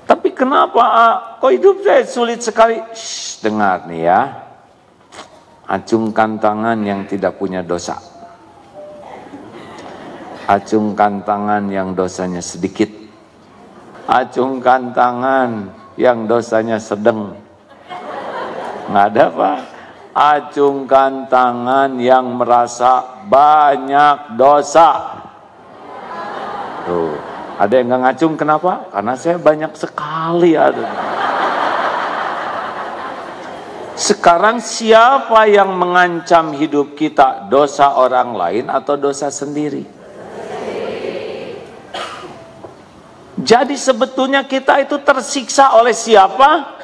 Tapi kenapa kok hidup saya sulit sekali? Shh, dengar nih ya. Acungkan tangan yang tidak punya dosa. Acungkan tangan yang dosanya sedikit. Acungkan tangan yang dosanya sedang. Nggak ada Pak. Acungkan tangan yang merasa banyak dosa. Tuh, ada yang nggak ngacung kenapa? Karena saya banyak sekali ada. Sekarang siapa yang mengancam hidup kita? Dosa orang lain atau dosa sendiri? Jadi sebetulnya kita itu tersiksa oleh siapa?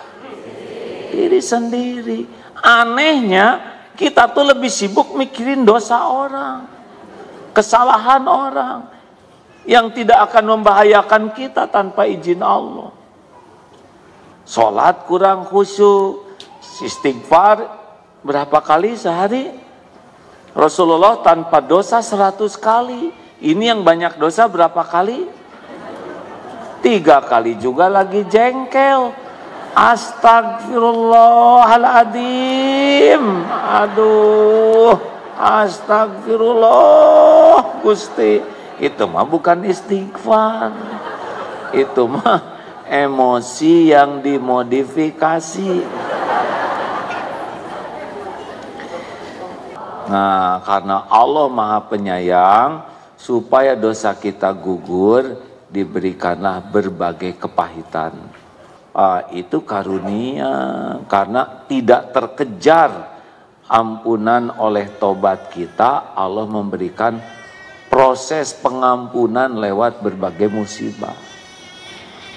Diri sendiri. Anehnya kita tuh lebih sibuk mikirin dosa orang, kesalahan orang yang tidak akan membahayakan kita tanpa izin Allah. Sholat kurang khusyuk, istighfar berapa kali sehari? Rasulullah tanpa dosa 100 kali. Ini yang banyak dosa berapa kali? 3 kali juga lagi jengkel. Astagfirullahaladzim. Aduh, astagfirullah Gusti. Itu mah bukan istighfar. Itu mah emosi yang dimodifikasi. Nah, karena Allah Maha Penyayang, supaya dosa kita gugur, diberikanlah berbagai kepahitan. Itu karunia, karena tidak terkejar ampunan oleh tobat kita, Allah memberikan proses pengampunan lewat berbagai musibah.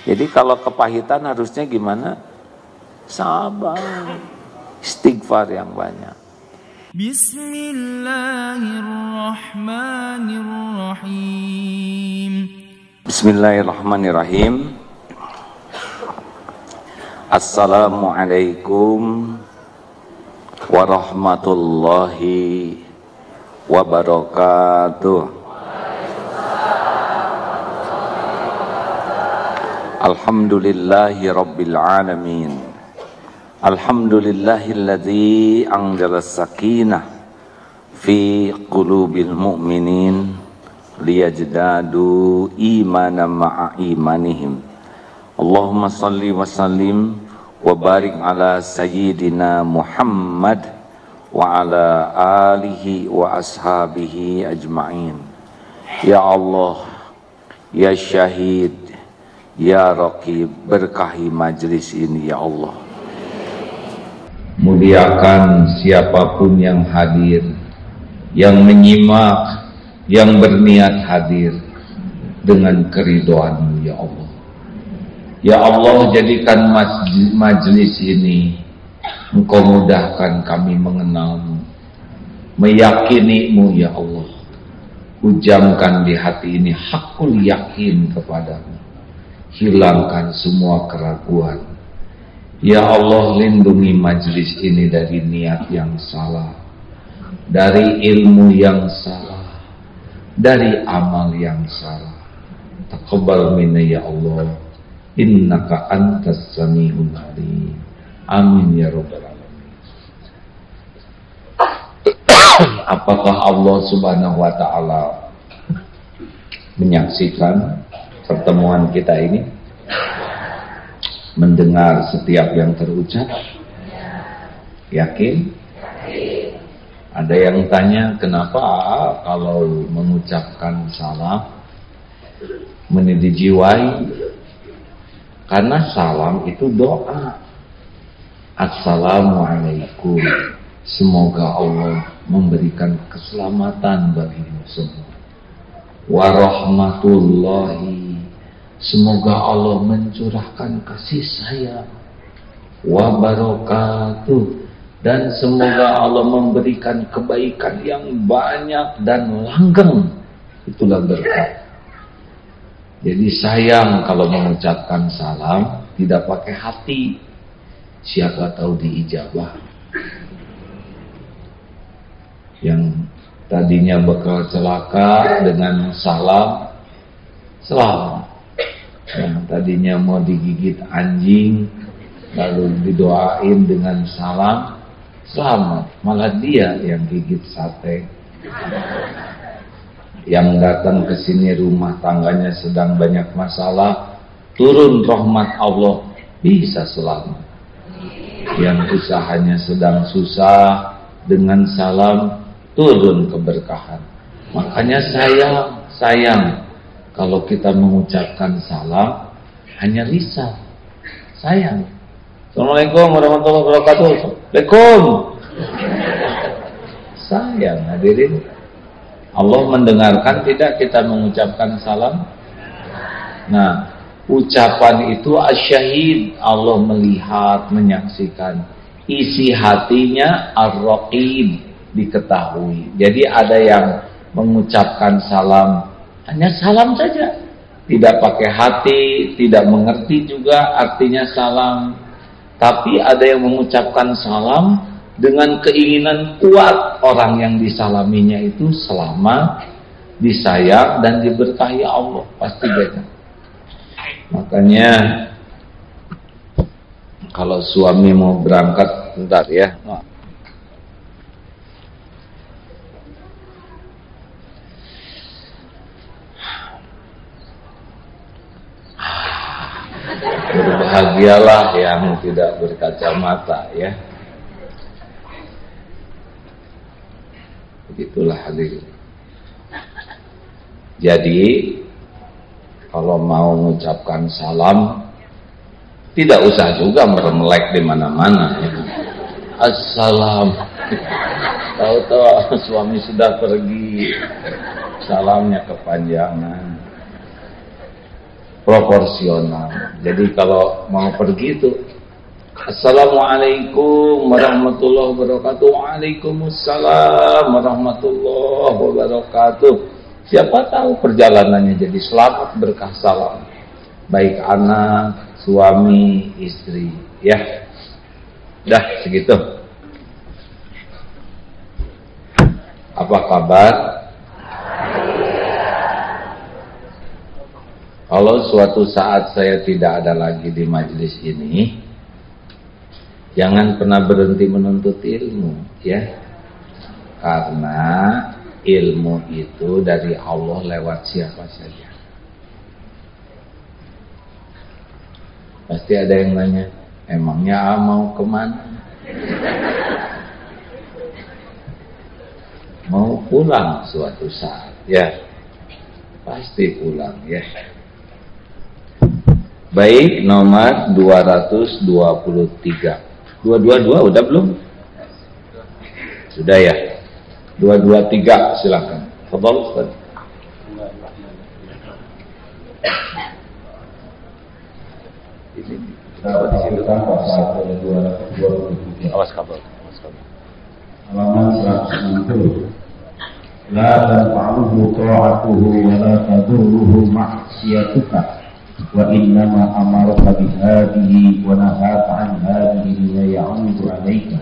Jadi kalau kepahitan harusnya gimana? Sabar, istighfar yang banyak. Bismillahirrahmanirrahim. Bismillahirrahmanirrahim. Assalamualaikum warahmatullahi wabarakatuh. Alhamdulillahi rabbil alamin. Alhamdulillahilladzi anzala sakinah fi qulubil mu'minin liyajdadu imanan ma'a imanihim. Allahumma salli wa sallim wa barik ala sayyidina Muhammad wa ala alihi wa ashabihi ajma'in. Ya Allah, ya Syahid, ya Raqib, berkahi majlis ini ya Allah. Muliakan siapapun yang hadir, yang menyimak, yang berniat hadir dengan keridhaan-Mu ya Allah. Ya Allah, jadikan majlis ini Engkau mudahkan kami mengenal-Mu, meyakini-Mu ya Allah. Hujamkan di hati ini hakul yakin kepadamu. Hilangkan semua keraguan. Ya Allah, lindungi majlis ini dari niat yang salah, dari ilmu yang salah, dari amal yang salah. Taqabbal minna ya Allah, innaka antas sami'ul alim. Amin ya rabbal alamin. Apakah Allah Subhanahu wa taala menyaksikan pertemuan kita ini? Mendengar setiap yang terucap? Yakin? Ada yang tanya, kenapa kalau mengucapkan salam dijiwai? Karena salam itu doa. Assalamualaikum. Semoga Allah memberikan keselamatan bagimu semua. Warahmatullahi. Semoga Allah mencurahkan kasih sayang. Wabarakatuh. Dan semoga Allah memberikan kebaikan yang banyak dan langgeng. Itulah berkah. Jadi sayang kalau mengucapkan salam tidak pakai hati. Siapa tahu diijabah. Yang tadinya bakal celaka dengan salam, selamat. yang tadinya mau digigit anjing lalu didoain dengan salam, selamat, malah dia yang gigit sate. Yang datang ke sini rumah tangganya sedang banyak masalah, turun rahmat Allah, bisa selamat. Yang usahanya sedang susah, dengan salam turun keberkahan. Makanya sayang kalau kita mengucapkan salam hanya lisan. Sayang. Assalamualaikum warahmatullahi wabarakatuh. Waalaikumsalam. Sayang hadirin. Allah mendengarkan tidak kita mengucapkan salam? Nah, ucapan itu asyahid, Allah melihat, menyaksikan. Isi hatinya ar-raqib, diketahui. Jadi ada yang mengucapkan salam, hanya salam saja, tidak pakai hati, tidak mengerti juga artinya salam. Tapi ada yang mengucapkan salam dengan keinginan kuat orang yang disalaminya itu selama disayang dan diberkahi Allah, pasti beda. Makanya kalau suami mau berangkat, bentar ya, berbahagialah yang tidak berkacamata ya. Begitulah hadirin. Jadi kalau mau mengucapkan salam, tidak usah juga meremelek di mana-mana. Ya. Assalam. Tahu-tahu suami sudah pergi, salamnya kepanjangan. Proporsional. Jadi kalau mau pergi itu, Assalamualaikum warahmatullahi wabarakatuh. Waalaikumsalam warahmatullahi wabarakatuh. Siapa tahu perjalanannya jadi selamat berkah salam. Baik anak, suami, istri. Ya. Dah segitu. Apa kabar? Kalau suatu saat saya tidak ada lagi di majelis ini, jangan pernah berhenti menuntut ilmu, ya. Karena ilmu itu dari Allah lewat siapa saja. Pasti ada yang nanya, emangnya mau kemana? Mau pulang suatu saat, ya. Pasti pulang, ya. Baik, nomor 223. 222 udah belum? Sudah ya. 223 silakan. Fadhal Ustaz. Ini di situ kan awas kabel. Halaman 160. La tanfa'uhu ta'atuhu wa la tadurruhu ma'siyatuka. Wa innama amaraka bihadihi wa nahaka an hadihi la ya'udu alaika.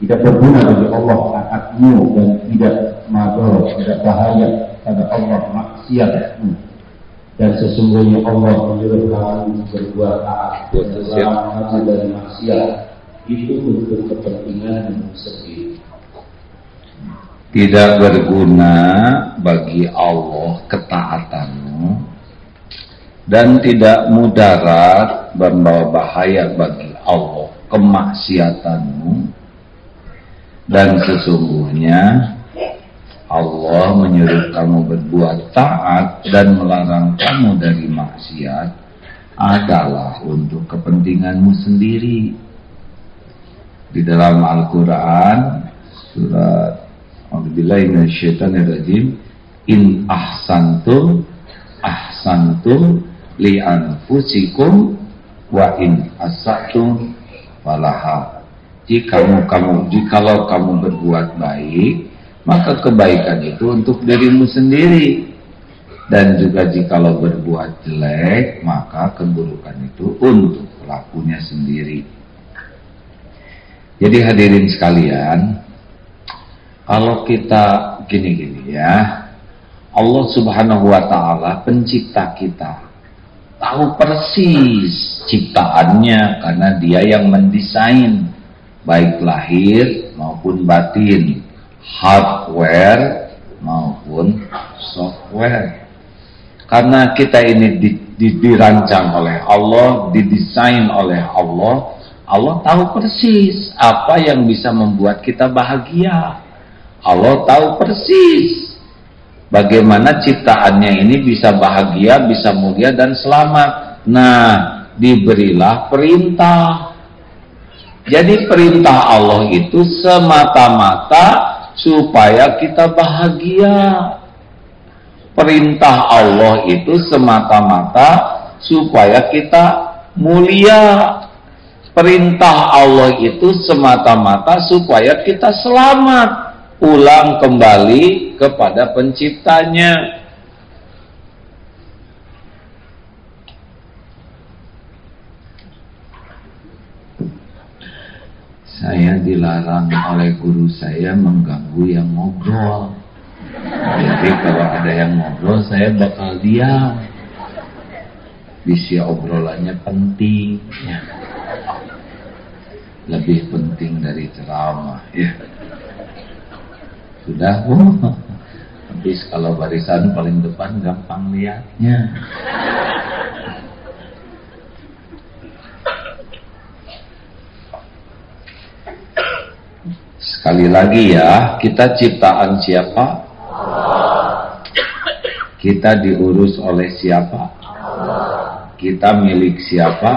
Tidak berguna bagi Allah taatmu dan tidak mador, tidak bahaya pada Allah maksiatmu. Dan sesungguhnya Allah menyuruh kamu berbuat taat dan melarang kamu dari maksiat. Itu untuk kepentinganmu sendiri. Tidak berguna bagi Allah ketaatanmu, dan tidak mudarat membawa bahaya bagi Allah kemaksiatanmu. Dan sesungguhnya Allah menyuruh kamu berbuat taat dan melarang kamu dari maksiat adalah untuk kepentinganmu sendiri. Di dalam Al-Quran surat A'udzubillahi minasyaitonirrajim, in ahsantum li anfusikum wa in asatum falaha. Jikalau kamu berbuat baik, maka kebaikan itu untuk dirimu sendiri. Dan juga jikalau berbuat jelek, maka keburukan itu untuk pelakunya sendiri. Jadi hadirin sekalian, kalau kita gini-gini ya, Allah Subhanahu wa ta'ala pencipta kita, tahu persis ciptaannya karena dia yang mendesain baik lahir maupun batin, hardware maupun software. Karena kita ini dirancang oleh Allah, didesain oleh Allah, Allah tahu persis apa yang bisa membuat kita bahagia. Allah tahu persis bagaimana ciptaannya ini bisa bahagia, bisa mulia dan selamat. Nah, diberilah perintah. Jadi perintah Allah itu semata-mata supaya kita bahagia. Perintah Allah itu semata-mata supaya kita mulia. Perintah Allah itu semata-mata supaya kita selamat, pulang kembali kepada penciptanya. Saya dilarang oleh guru saya mengganggu yang ngobrol. Jadi kalau ada yang ngobrol saya bakal diam. Bisa obrolannya penting ya. Lebih penting dari ceramah ya. Sudah Bu. Habis kalau barisan paling depan gampang lihatnya. Sekali lagi ya, kita ciptaan siapa? Kita diurus oleh siapa? Kita milik siapa?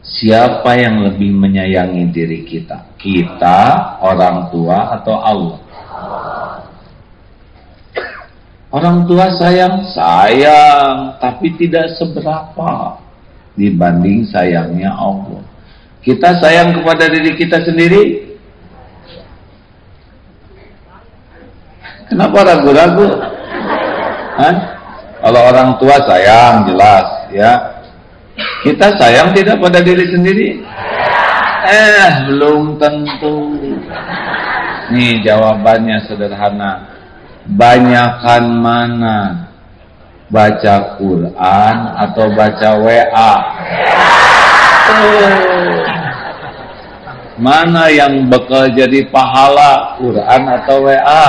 Siapa yang lebih menyayangi diri kita? Kita, orang tua, atau Allah? Orang tua sayang, tapi tidak seberapa dibanding sayangnya Allah. Kita sayang kepada diri kita sendiri. Kenapa ragu-ragu? Kalau orang tua sayang jelas ya. Kita sayang tidak pada diri sendiri? Belum tentu. Nih jawabannya sederhana. Banyakan mana? Baca Quran atau baca WA? Mana yang bakal jadi pahala, Quran atau WA?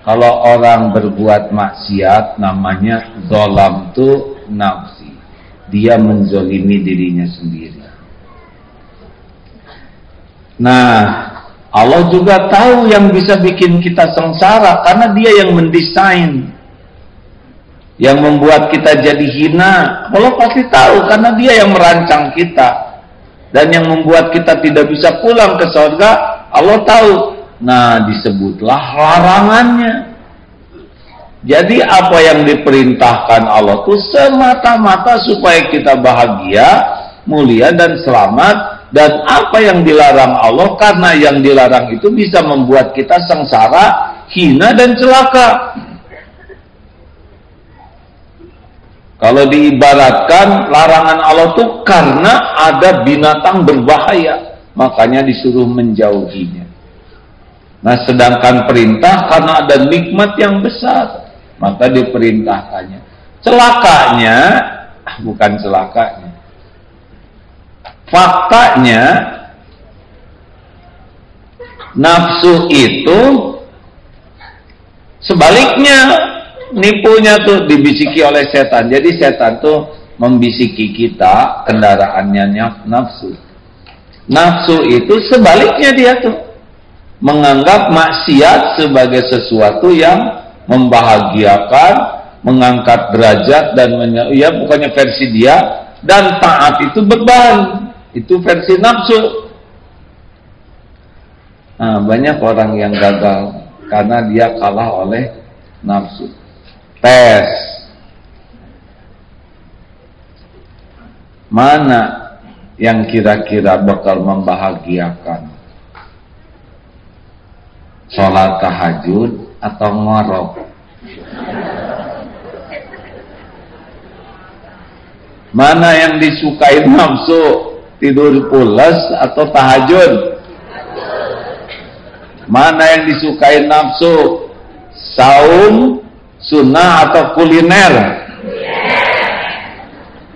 Kalau orang berbuat maksiat namanya zolam tu nafsi. Dia menzolimi dirinya sendiri. Nah, Allah juga tahu yang bisa bikin kita sengsara karena Dia yang mendesain. Yang membuat kita jadi hina, Allah pasti tahu karena Dia yang merancang kita. Dan yang membuat kita tidak bisa pulang ke surga, Allah tahu. Nah, disebutlah larangannya. Jadi apa yang diperintahkan Allah itu semata-mata supaya kita bahagia, mulia dan selamat. Dan apa yang dilarang Allah, karena yang dilarang itu bisa membuat kita sengsara, hina dan celaka. Kalau diibaratkan larangan Allah itu karena ada binatang berbahaya, makanya disuruh menjauhinya. Nah, sedangkan perintah karena ada nikmat yang besar, maka diperintahkannya. Celakanya, bukan celakanya. Faktanya, nafsu itu sebaliknya. Nipunya tuh dibisiki oleh setan. Jadi setan tuh membisiki kita kendaraannya nafsu. Nafsu itu sebaliknya dia tuh menganggap maksiat sebagai sesuatu yang membahagiakan, mengangkat derajat dan ya bukannya versi dia, dan taat itu beban. Itu versi nafsu. Nah, banyak orang yang gagal karena dia kalah oleh nafsu. Tes mana yang kira-kira bakal membahagiakan, sholat tahajud atau ngorok? Mana yang disukai nafsu, tidur pulas atau tahajud? Mana yang disukai nafsu? Saum, sunnah atau kuliner?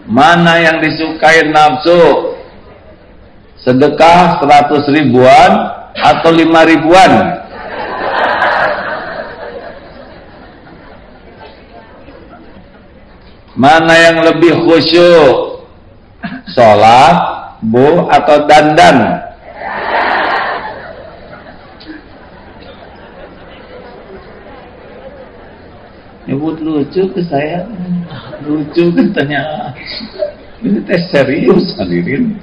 Mana yang disukai nafsu? Sedekah 100 ribuan atau 5 ribuan? Mana yang lebih khusyuk? Sholat, bu, atau dandan? Nyebut lucu ke saya, lucu katanya. Ini teh serius hadirin.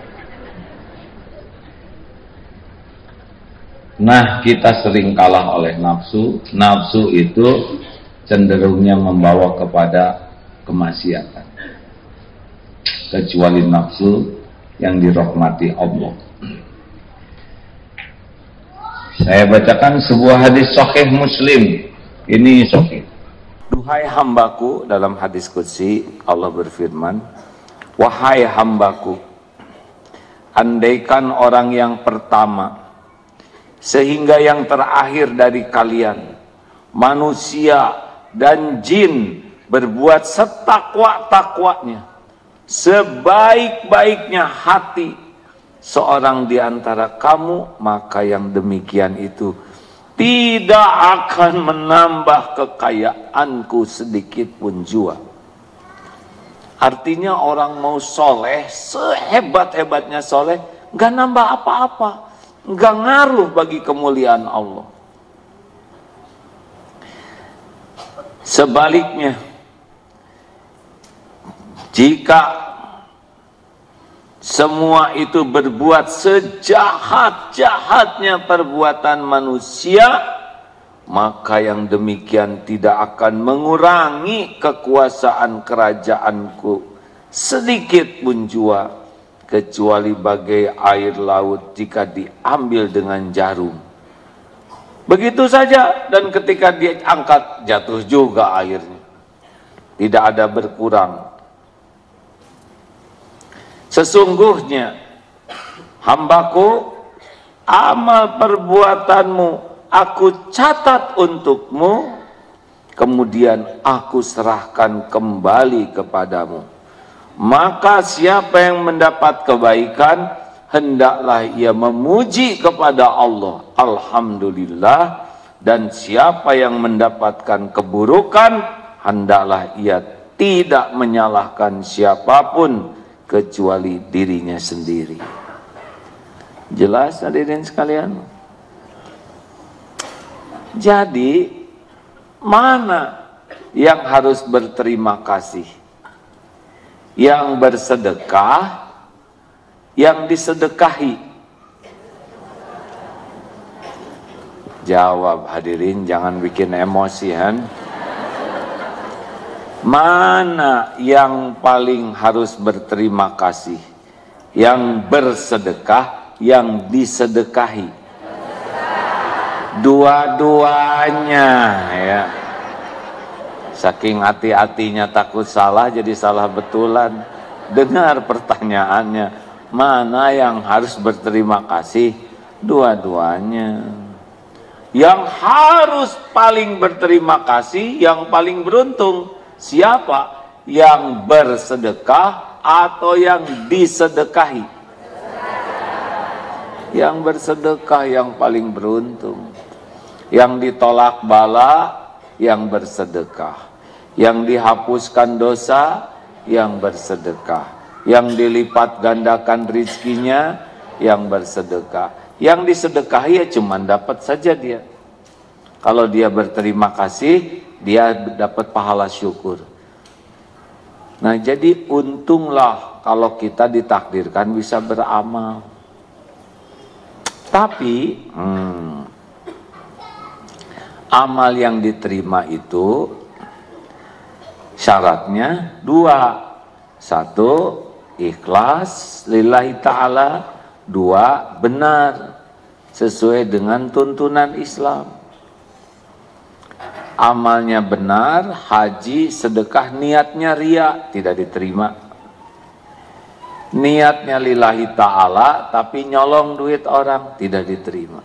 Nah, kita sering kalah oleh nafsu. Nafsu itu cenderungnya membawa kepada kemaksiatan, kecuali nafsu yang dirahmati Allah. Saya bacakan sebuah hadis sahih Muslim. Ini sahih. Duhai hambaku, dalam hadis qudsi Allah berfirman, wahai hambaku, andaikan orang yang pertama sehingga yang terakhir dari kalian, manusia dan jin, berbuat setakwa-takwanya, sebaik-baiknya hati seorang di antara kamu, maka yang demikian itu tidak akan menambah kekayaanku sedikit pun jua. Artinya orang mau soleh, sehebat-hebatnya soleh, gak nambah apa-apa, gak ngaruh bagi kemuliaan Allah. Sebaliknya, jika semua itu berbuat sejahat-jahatnya perbuatan manusia, maka yang demikian tidak akan mengurangi kekuasaan kerajaanku sedikit pun jua, kecuali bagai air laut jika diambil dengan jarum. Begitu saja, dan ketika diangkat jatuh juga airnya, tidak ada berkurang. Sesungguhnya hambaku, amal perbuatanmu aku catat untukmu, kemudian aku serahkan kembali kepadamu. Maka siapa yang mendapat kebaikan, hendaklah ia memuji kepada Allah, alhamdulillah. Dan siapa yang mendapatkan keburukan, hendaklah ia tidak menyalahkan siapapun kecuali dirinya sendiri. Jelas hadirin sekalian? Jadi mana yang harus berterima kasih? Yang bersedekah, yang disedekahi? Jawab hadirin, jangan bikin emosi kan? Mana yang paling harus berterima kasih? Yang bersedekah, yang disedekahi? Dua-duanya ya. Saking hati-hatinya takut salah jadi salah betulan. Dengar pertanyaannya, mana yang harus berterima kasih? Dua-duanya. Yang harus paling berterima kasih, yang paling beruntung, siapa? Yang bersedekah atau yang disedekahi? Yang bersedekah yang paling beruntung. Yang ditolak bala, yang bersedekah. Yang dihapuskan dosa, yang bersedekah. Yang dilipat gandakan rizkinya, yang bersedekah. Yang disedekahi ya cuman dapat saja dia. Kalau dia berterima kasih, dia dapat pahala syukur. Nah, jadi untunglah kalau kita ditakdirkan bisa beramal. Tapi amal yang diterima itu syaratnya dua. Satu, ikhlas lillahi ta'ala. Dua, benar sesuai dengan tuntunan Islam. Amalnya benar, haji, sedekah, niatnya ria, tidak diterima. Niatnya lillahi ta'ala, tapi nyolong duit orang, tidak diterima.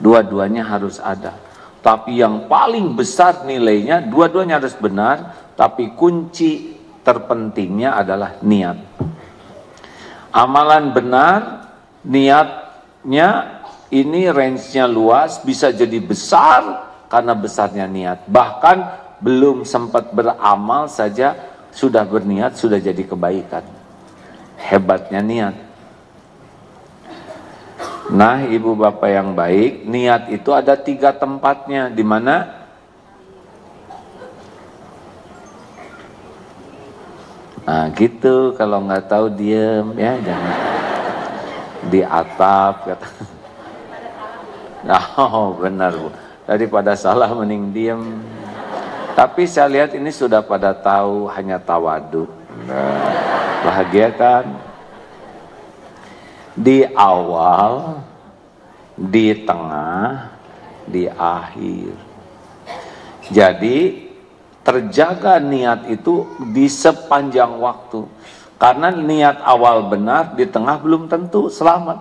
Dua-duanya harus ada. Tapi yang paling besar nilainya, dua-duanya harus benar, tapi kunci terpentingnya adalah niat. Amalan benar, niatnya ini range-nya luas, bisa jadi besar karena besarnya niat. Bahkan belum sempat beramal saja sudah berniat, sudah jadi kebaikan. Hebatnya niat. Nah, ibu bapak yang baik, niat itu ada 3 tempatnya. Di mana? Nah gitu, kalau nggak tahu diem ya, jangan di atap kata. Oh benar Bu, daripada salah mending diem. Tapi saya lihat ini sudah pada tahu, hanya tawadu. Nah, bahagia kan? Di awal, di tengah, di akhir. Jadi terjaga niat itu di sepanjang waktu. Karena niat awal benar, di tengah belum tentu selamat.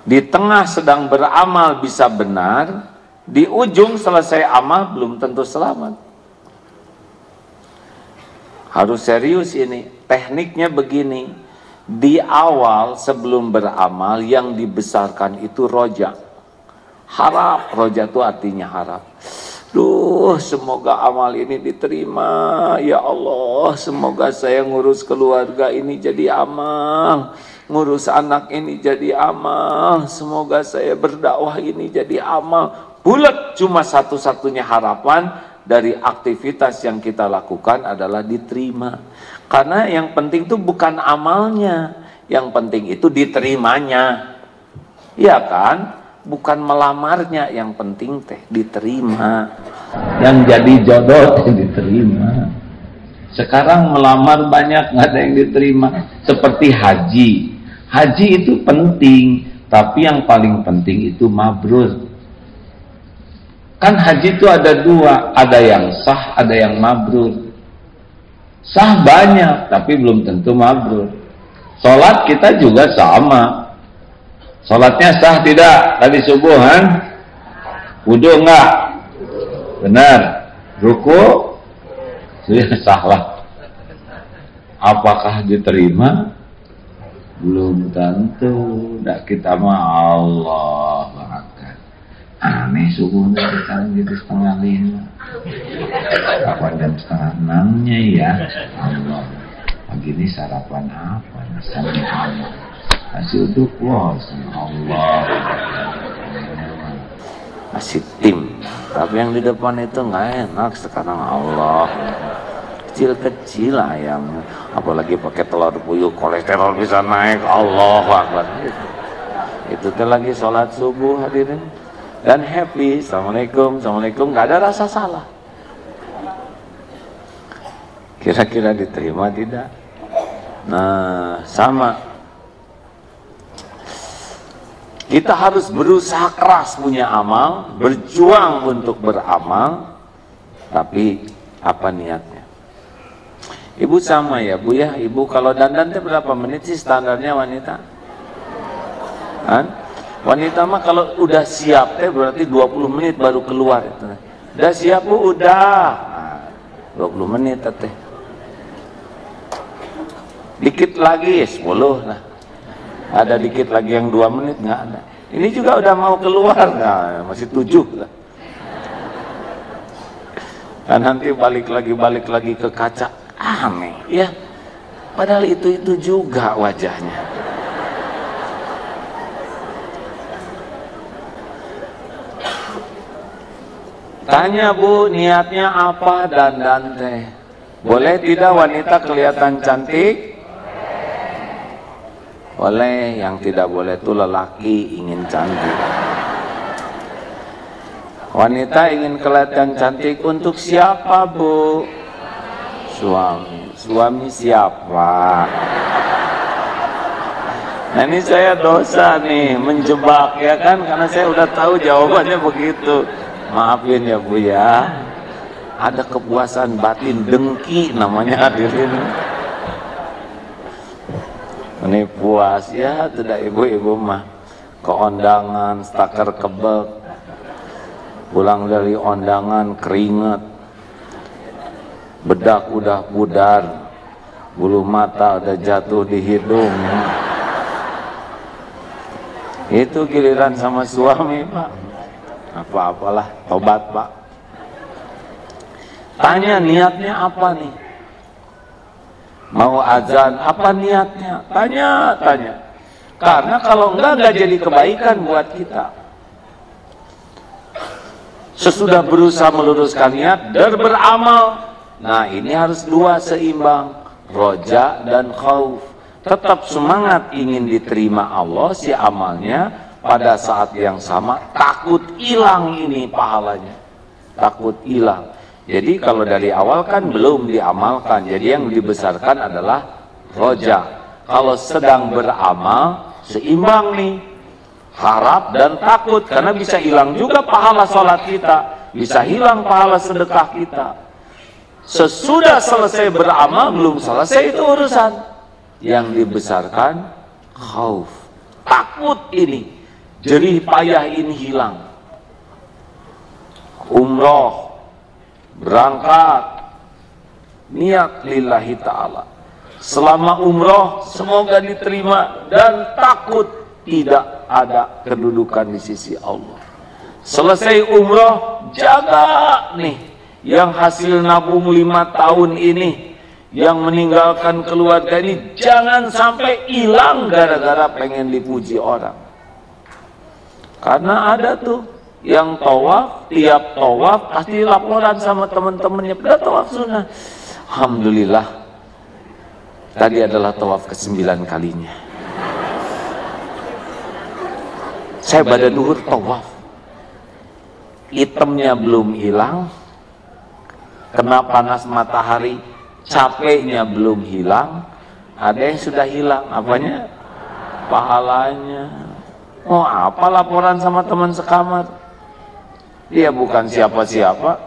Di tengah sedang beramal bisa benar, di ujung selesai amal belum tentu selamat. Harus serius ini. Tekniknya begini. Di awal sebelum beramal yang dibesarkan itu roja. Harap, roja itu artinya harap. Duh, semoga amal ini diterima. Ya Allah, semoga saya ngurus keluarga ini jadi amal. Ngurus anak ini jadi amal. Semoga saya berdakwah ini jadi amal. Bulat, cuma satu-satunya harapan dari aktivitas yang kita lakukan adalah diterima. Karena yang penting itu bukan amalnya. Yang penting itu diterimanya. Iya kan? Bukan melamarnya, yang penting teh diterima. Yang jadi jodoh teh diterima. Sekarang melamar banyak nggak ada yang diterima. Seperti haji. Haji itu penting, tapi yang paling penting itu mabrur. Kan haji itu ada 2, ada yang sah, ada yang mabrur. Sah banyak, tapi belum tentu mabrur. Sholat kita juga sama. Sholatnya sah tidak? Tadi subuhan? Wudu enggak? Benar. Ruku? Sudah sah lah. Apakah diterima? Belum tentu. Nggak, kita mah Allah Akbar. Aneh subuhnya sekarang jadi 4:30. Kapan jam 5:30-nya ya? Allah. Pagi ini sarapan apa? Misalnya Allah. Masih uduk, wah, Allah. Masih tim. Tapi yang di depan itu nggak enak sekarang, Allah. Kecil-kecil ayamnya. Apalagi pakai telur puyuh, kolesterol bisa naik, Allah Akbar. Itu tuh lagi sholat subuh hadirin. Dan happy, Assalamualaikum, Assalamualaikum, nggak ada rasa salah. Kira-kira diterima tidak? Nah, sama. Kita harus berusaha keras punya amal, berjuang untuk beramal, tapi apa niatnya? Ibu sama ya Bu ya, Ibu kalau dandan itu berapa menit sih standarnya wanita? Kan? Wanita mah kalau udah siap teh berarti 20 menit baru keluar itu. Udah siap Bu, udah. Nah, 20 menit teh. Dikit lagi 10 lah. Ada dikit lagi yang 2 menit, nggak ada. Ini juga udah mau keluar, nah, masih 7 lah. Dan nanti balik lagi ke kaca, aneh ya. Padahal itu juga wajahnya. Tanya Bu, niatnya apa dandan teh? Boleh tidak wanita kelihatan cantik? Boleh, yang tidak boleh itu lelaki ingin cantik. Wanita ingin kelihatan cantik untuk siapa Bu? Suami. Suami siapa? Nah ini saya dosa nih, menjebak ya kan, karena saya udah tahu jawabannya begitu. Maafin ya Bu ya. Ada kepuasan batin, dengki namanya hadirin. Ini puas ya, tidak ibu-ibu mah. ke ondangan, stakar kebek, pulang dari ondangan keringet, bedak udah pudar, bulu mata udah jatuh di hidung. Itu giliran sama suami, Pak. Apa-apalah, tobat, Pak. Tanya niatnya apa nih? Mau azan, apa niatnya? Tanya. Karena kalau enggak jadi kebaikan buat kita. Sesudah berusaha meluruskan niat dan beramal. Nah, ini harus dua seimbang, roja dan khauf. Tetap semangat ingin diterima Allah si amalnya, pada saat yang sama takut hilang ini pahalanya. Takut hilang. Jadi kalau dari awal kan belum diamalkan. Jadi yang dibesarkan adalah roja. Kalau sedang beramal seimbang nih, harap dan takut, karena bisa hilang juga pahala sholat kita, bisa hilang pahala sedekah kita. Sesudah selesai beramal belum selesai itu urusan. Yang dibesarkan khauf, takut ini, jerih payah ini hilang. Umroh, berangkat, niat lillahi ta'ala. Selama umroh semoga diterima dan takut tidak ada kedudukan di sisi Allah. Selesai umroh, jaga nih yang hasil nabung 5 tahun ini, yang meninggalkan keluarga ini, jangan sampai hilang gara-gara pengen dipuji orang. Karena ada tuh yang tawaf, tiap tawaf pasti laporan sama teman-temannya, udah tawaf sunnah. Alhamdulillah, tadi adalah tawaf ke-9 kalinya. Saya pada duhur tawaf, hitamnya belum hilang, kena panas matahari, capeknya belum hilang. Ada yang sudah hilang, apanya? Pahalanya. Oh, apa laporan sama teman sekamar? Dia bukan siapa-siapa.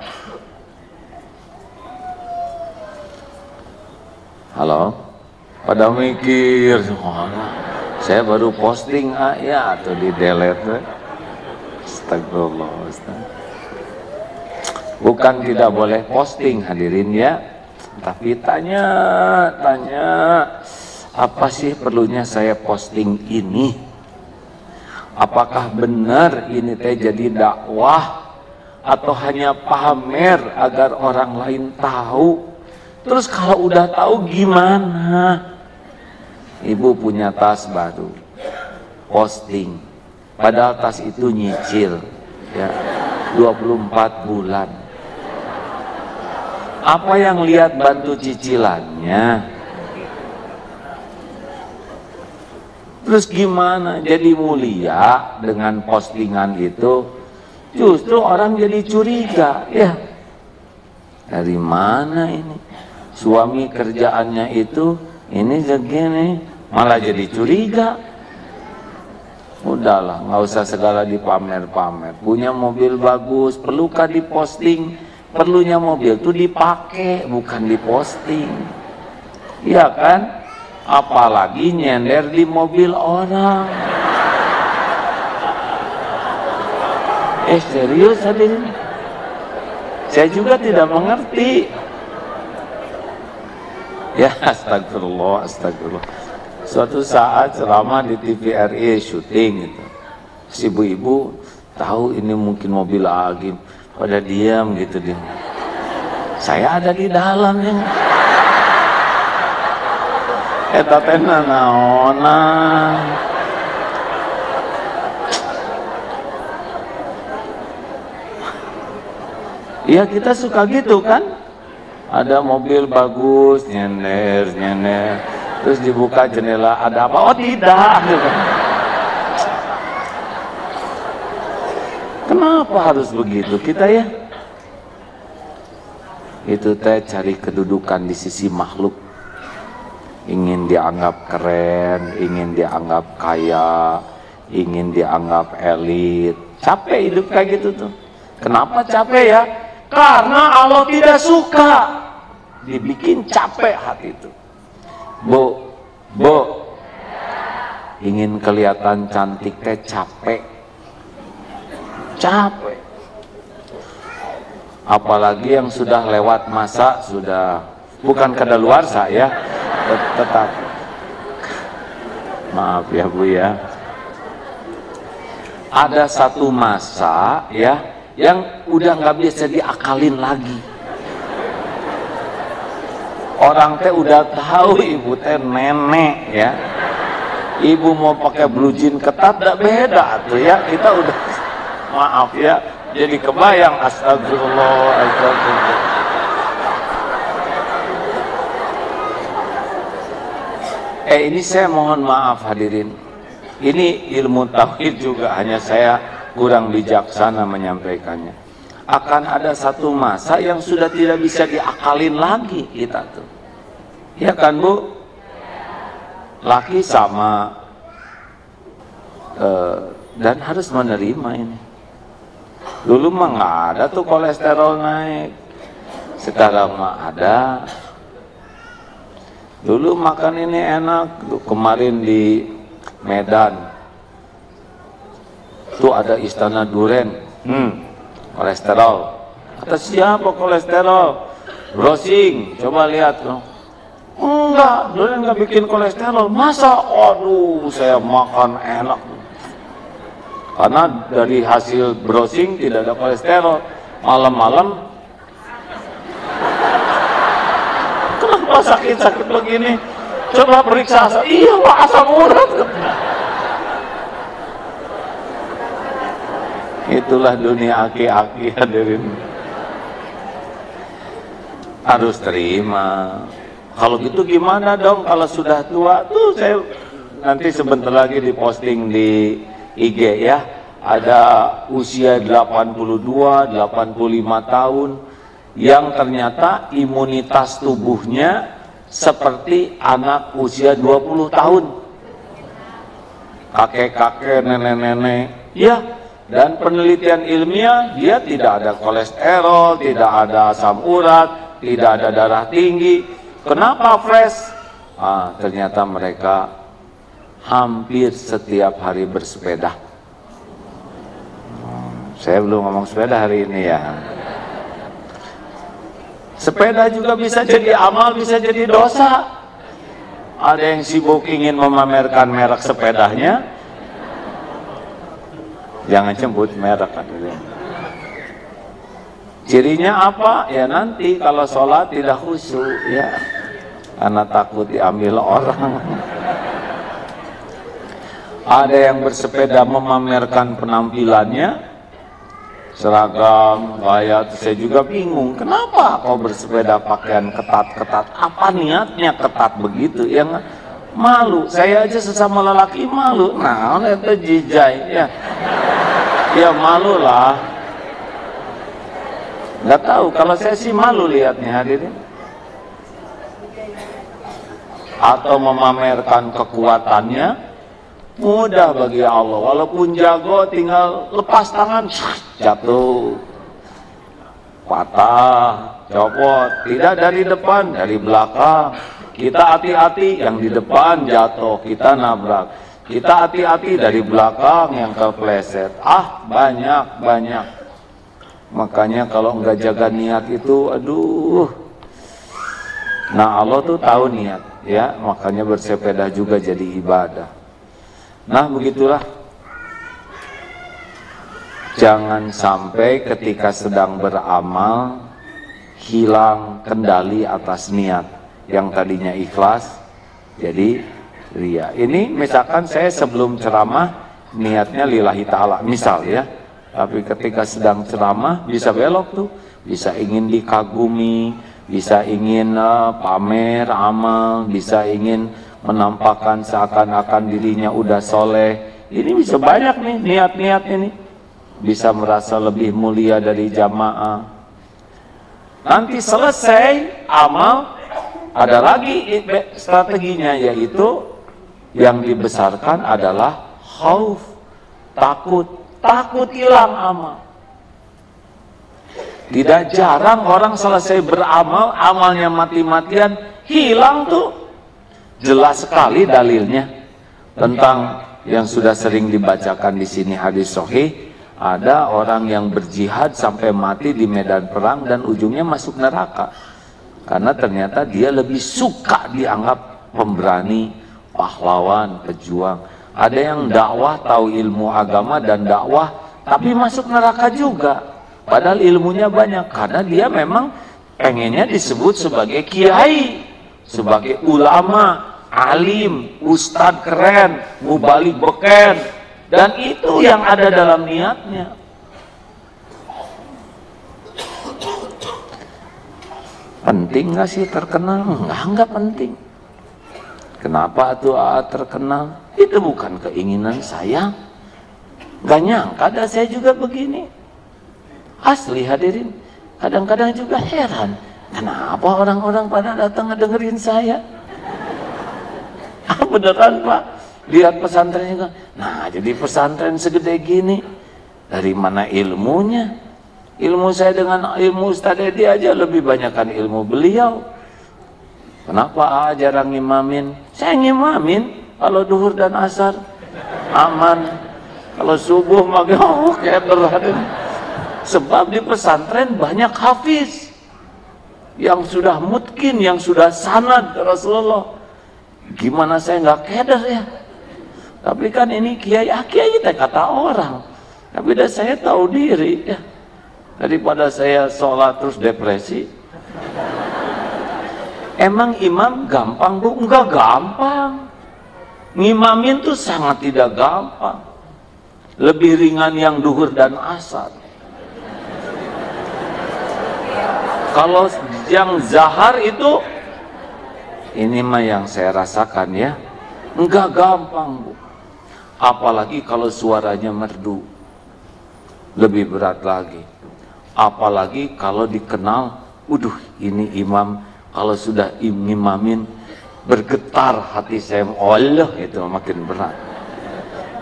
Halo? Pada mikir, saya baru posting ya atau di delete. Astagfirullah, Ustaz. Bukan tidak boleh posting, hadirin ya, tapi tanya apa sih perlunya saya posting ini? Apakah benar ini teh jadi dakwah atau hanya pamer agar orang lain tahu? Terus kalau udah tahu gimana? Ibu punya tas baru, posting, padahal tas itu nyicil ya 24 bulan. Apa yang lihat bantu cicilannya? Terus gimana jadi mulia dengan postingan itu? Justru orang jadi curiga, ya. Dari mana ini? Suami kerjaannya itu ini segini, malah jadi curiga. Udahlah, nggak usah segala dipamer-pamer. Punya mobil bagus, perlukah diposting? Perlunya mobil tuh dipakai, bukan diposting. Iya kan? Apalagi nyender di mobil orang. Serius hadirin? Saya juga tidak mengerti. Ya, astagfirullah. Suatu saat ceramah di TVRI syuting gitu. Si ibu-ibu tahu ini mungkin mobil Agim, pada diam gitu dia. Saya ada di dalamnya. Eta teh naonan. Iya, kita suka gitu kan? Ada mobil bagus, nyender, terus dibuka jendela, ada apa? Oh tidak. Kenapa harus begitu kita ya? Itu teh cari kedudukan di sisi makhluk. Ingin dianggap keren, ingin dianggap kaya, ingin dianggap elit. Capek hidup kayak gitu tuh. Kenapa capek ya? Karena Allah tidak suka. Dibikin capek hati itu. Bu, ingin kelihatan cantik teh capek. Apalagi yang sudah lewat masa, sudah bukan kadaluarsa ya, tetap. Maaf ya Bu ya. Ada satu masa ya yang udah nggak bisa diakalin lagi. Orang teh udah tahu ibu teh nenek ya. Ibu mau pakai blue jean ketat gak beda tuh ya. Kita udah maaf ya. Jadi kebayang astagfirullah. Ini saya mohon maaf hadirin. Ini ilmu tauhid juga, hanya saya kurang bijaksana menyampaikannya. Akan ada satu masa yang sudah tidak bisa diakalin lagi kita tuh. Ya kan Bu? Laki sama dan harus menerima ini. Dulu mah nggak ada tuh kolesterol naik, sekarang mah ada. Dulu makan ini enak, kemarin di Medan tuh ada istana duren, kolesterol. Kata siapa kolesterol? Browsing, coba lihat loh. Enggak, duren nggak bikin kolesterol. Masa? Aduh, saya makan enak. Karena dari hasil browsing tidak ada kolesterol. Malam-malam kenapa sakit-sakit begini? Coba periksa asam. Iya Pak, asam urat. Itulah dunia aki-aki hadirin. Harus terima. Kalau gitu gimana dong kalau sudah tua? Tuh saya nanti sebentar lagi diposting di IG ya. Ada usia 82, 85 tahun yang ternyata imunitas tubuhnya seperti anak usia 20 tahun. Kakek-kakek, nenek-nenek. Ya, dan penelitian ilmiah dia tidak ada kolesterol, tidak ada asam urat, tidak ada darah tinggi. Kenapa fresh? Ternyata mereka hampir setiap hari bersepeda. Saya belum ngomong sepeda hari ini ya. Sepeda juga bisa jadi amal, bisa jadi dosa. Ada yang sibuk ingin memamerkan merek sepedanya. Jangan sebut merek kan. Cirinya apa? Ya nanti kalau sholat tidak khusyuk ya. Karena takut diambil orang. Ada yang bersepeda memamerkan penampilannya, seragam, gaya. Saya juga bingung, kenapa kau bersepeda pakaian ketat-ketat? Apa niatnya ketat begitu? Yang malu, saya aja sesama lelaki malu. Nah, itu jijai ya. Ya malu lah. Nggak tahu, kalau saya sih malu lihatnya hadirin. Atau memamerkan kekuatannya. Mudah bagi Allah, walaupun jago tinggal lepas tangan, jatuh, patah, copot. Tidak dari depan, dari belakang. Kita hati-hati, yang di depan jatuh, kita nabrak. Kita hati-hati dari belakang yang kepleset. Banyak. Makanya kalau nggak jaga niat itu, aduh. Nah Allah tuh tahu niat, ya. Makanya bersepeda juga jadi ibadah. Nah begitulah. Jangan sampai ketika sedang beramal hilang kendali atas niat yang tadinya ikhlas jadi ria. Ini misalkan saya sebelum ceramah niatnya lillahi ta'ala misal ya, tapi ketika sedang ceramah bisa belok tuh, bisa ingin dikagumi, bisa ingin pamer amal, bisa ingin menampakkan seakan-akan dirinya udah soleh. Ini bisa banyak nih niat-niat ini. Bisa merasa lebih mulia dari jamaah. Nanti selesai amal, ada lagi strateginya, yaitu yang dibesarkan adalah khauf, takut hilang amal. Tidak jarang orang selesai beramal, amalnya mati-matian, hilang tuh. Jelas sekali dalilnya. tentang yang sudah sering dibacakan di sini hadis sahih, ada orang yang berjihad sampai mati di medan perang dan ujungnya masuk neraka karena ternyata dia lebih suka dianggap pemberani, pahlawan, pejuang. Ada yang dakwah, tahu ilmu agama dan dakwah, tapi masuk neraka juga padahal ilmunya banyak karena dia memang pengennya disebut sebagai kiai, sebagai ulama, alim, ustadz keren, mubalik beken, dan itu yang ada dalam niatnya. Penting nggak sih terkenal? Nggak penting. Kenapa tuh terkenal? Itu bukan keinginan saya. Gak nyangka ada saya juga begini. Asli hadirin, kadang-kadang juga heran, kenapa orang-orang pada datang ngedengerin saya? Beneran Pak, lihat pesantren juga. Nah jadi pesantren segede gini, dari mana ilmunya? Ilmu saya dengan ilmu Ustaz Edi aja lebih banyakkan ilmu beliau. Kenapa jarang ngimamin? Saya ngimamin kalau duhur dan asar aman, kalau subuh maka keder. Sebab di pesantren banyak hafiz yang sudah mutkin, yang sudah sanad Rasulullah. Gimana saya nggak keder ya? Tapi kan ini kiai, kiai teh kata orang. Tapi dah saya tahu diri ya. Daripada saya sholat terus depresi. Emang imam gampang Bu? Enggak gampang. Ngimamin tuh sangat tidak gampang. Lebih ringan yang duhur dan asar. Kalau yang zahar itu, ini mah yang saya rasakan ya, enggak gampang Bu. Apalagi kalau suaranya merdu, lebih berat lagi. Apalagi kalau dikenal, ini imam, kalau sudah imamin bergetar hati saya, Allah itu makin berat.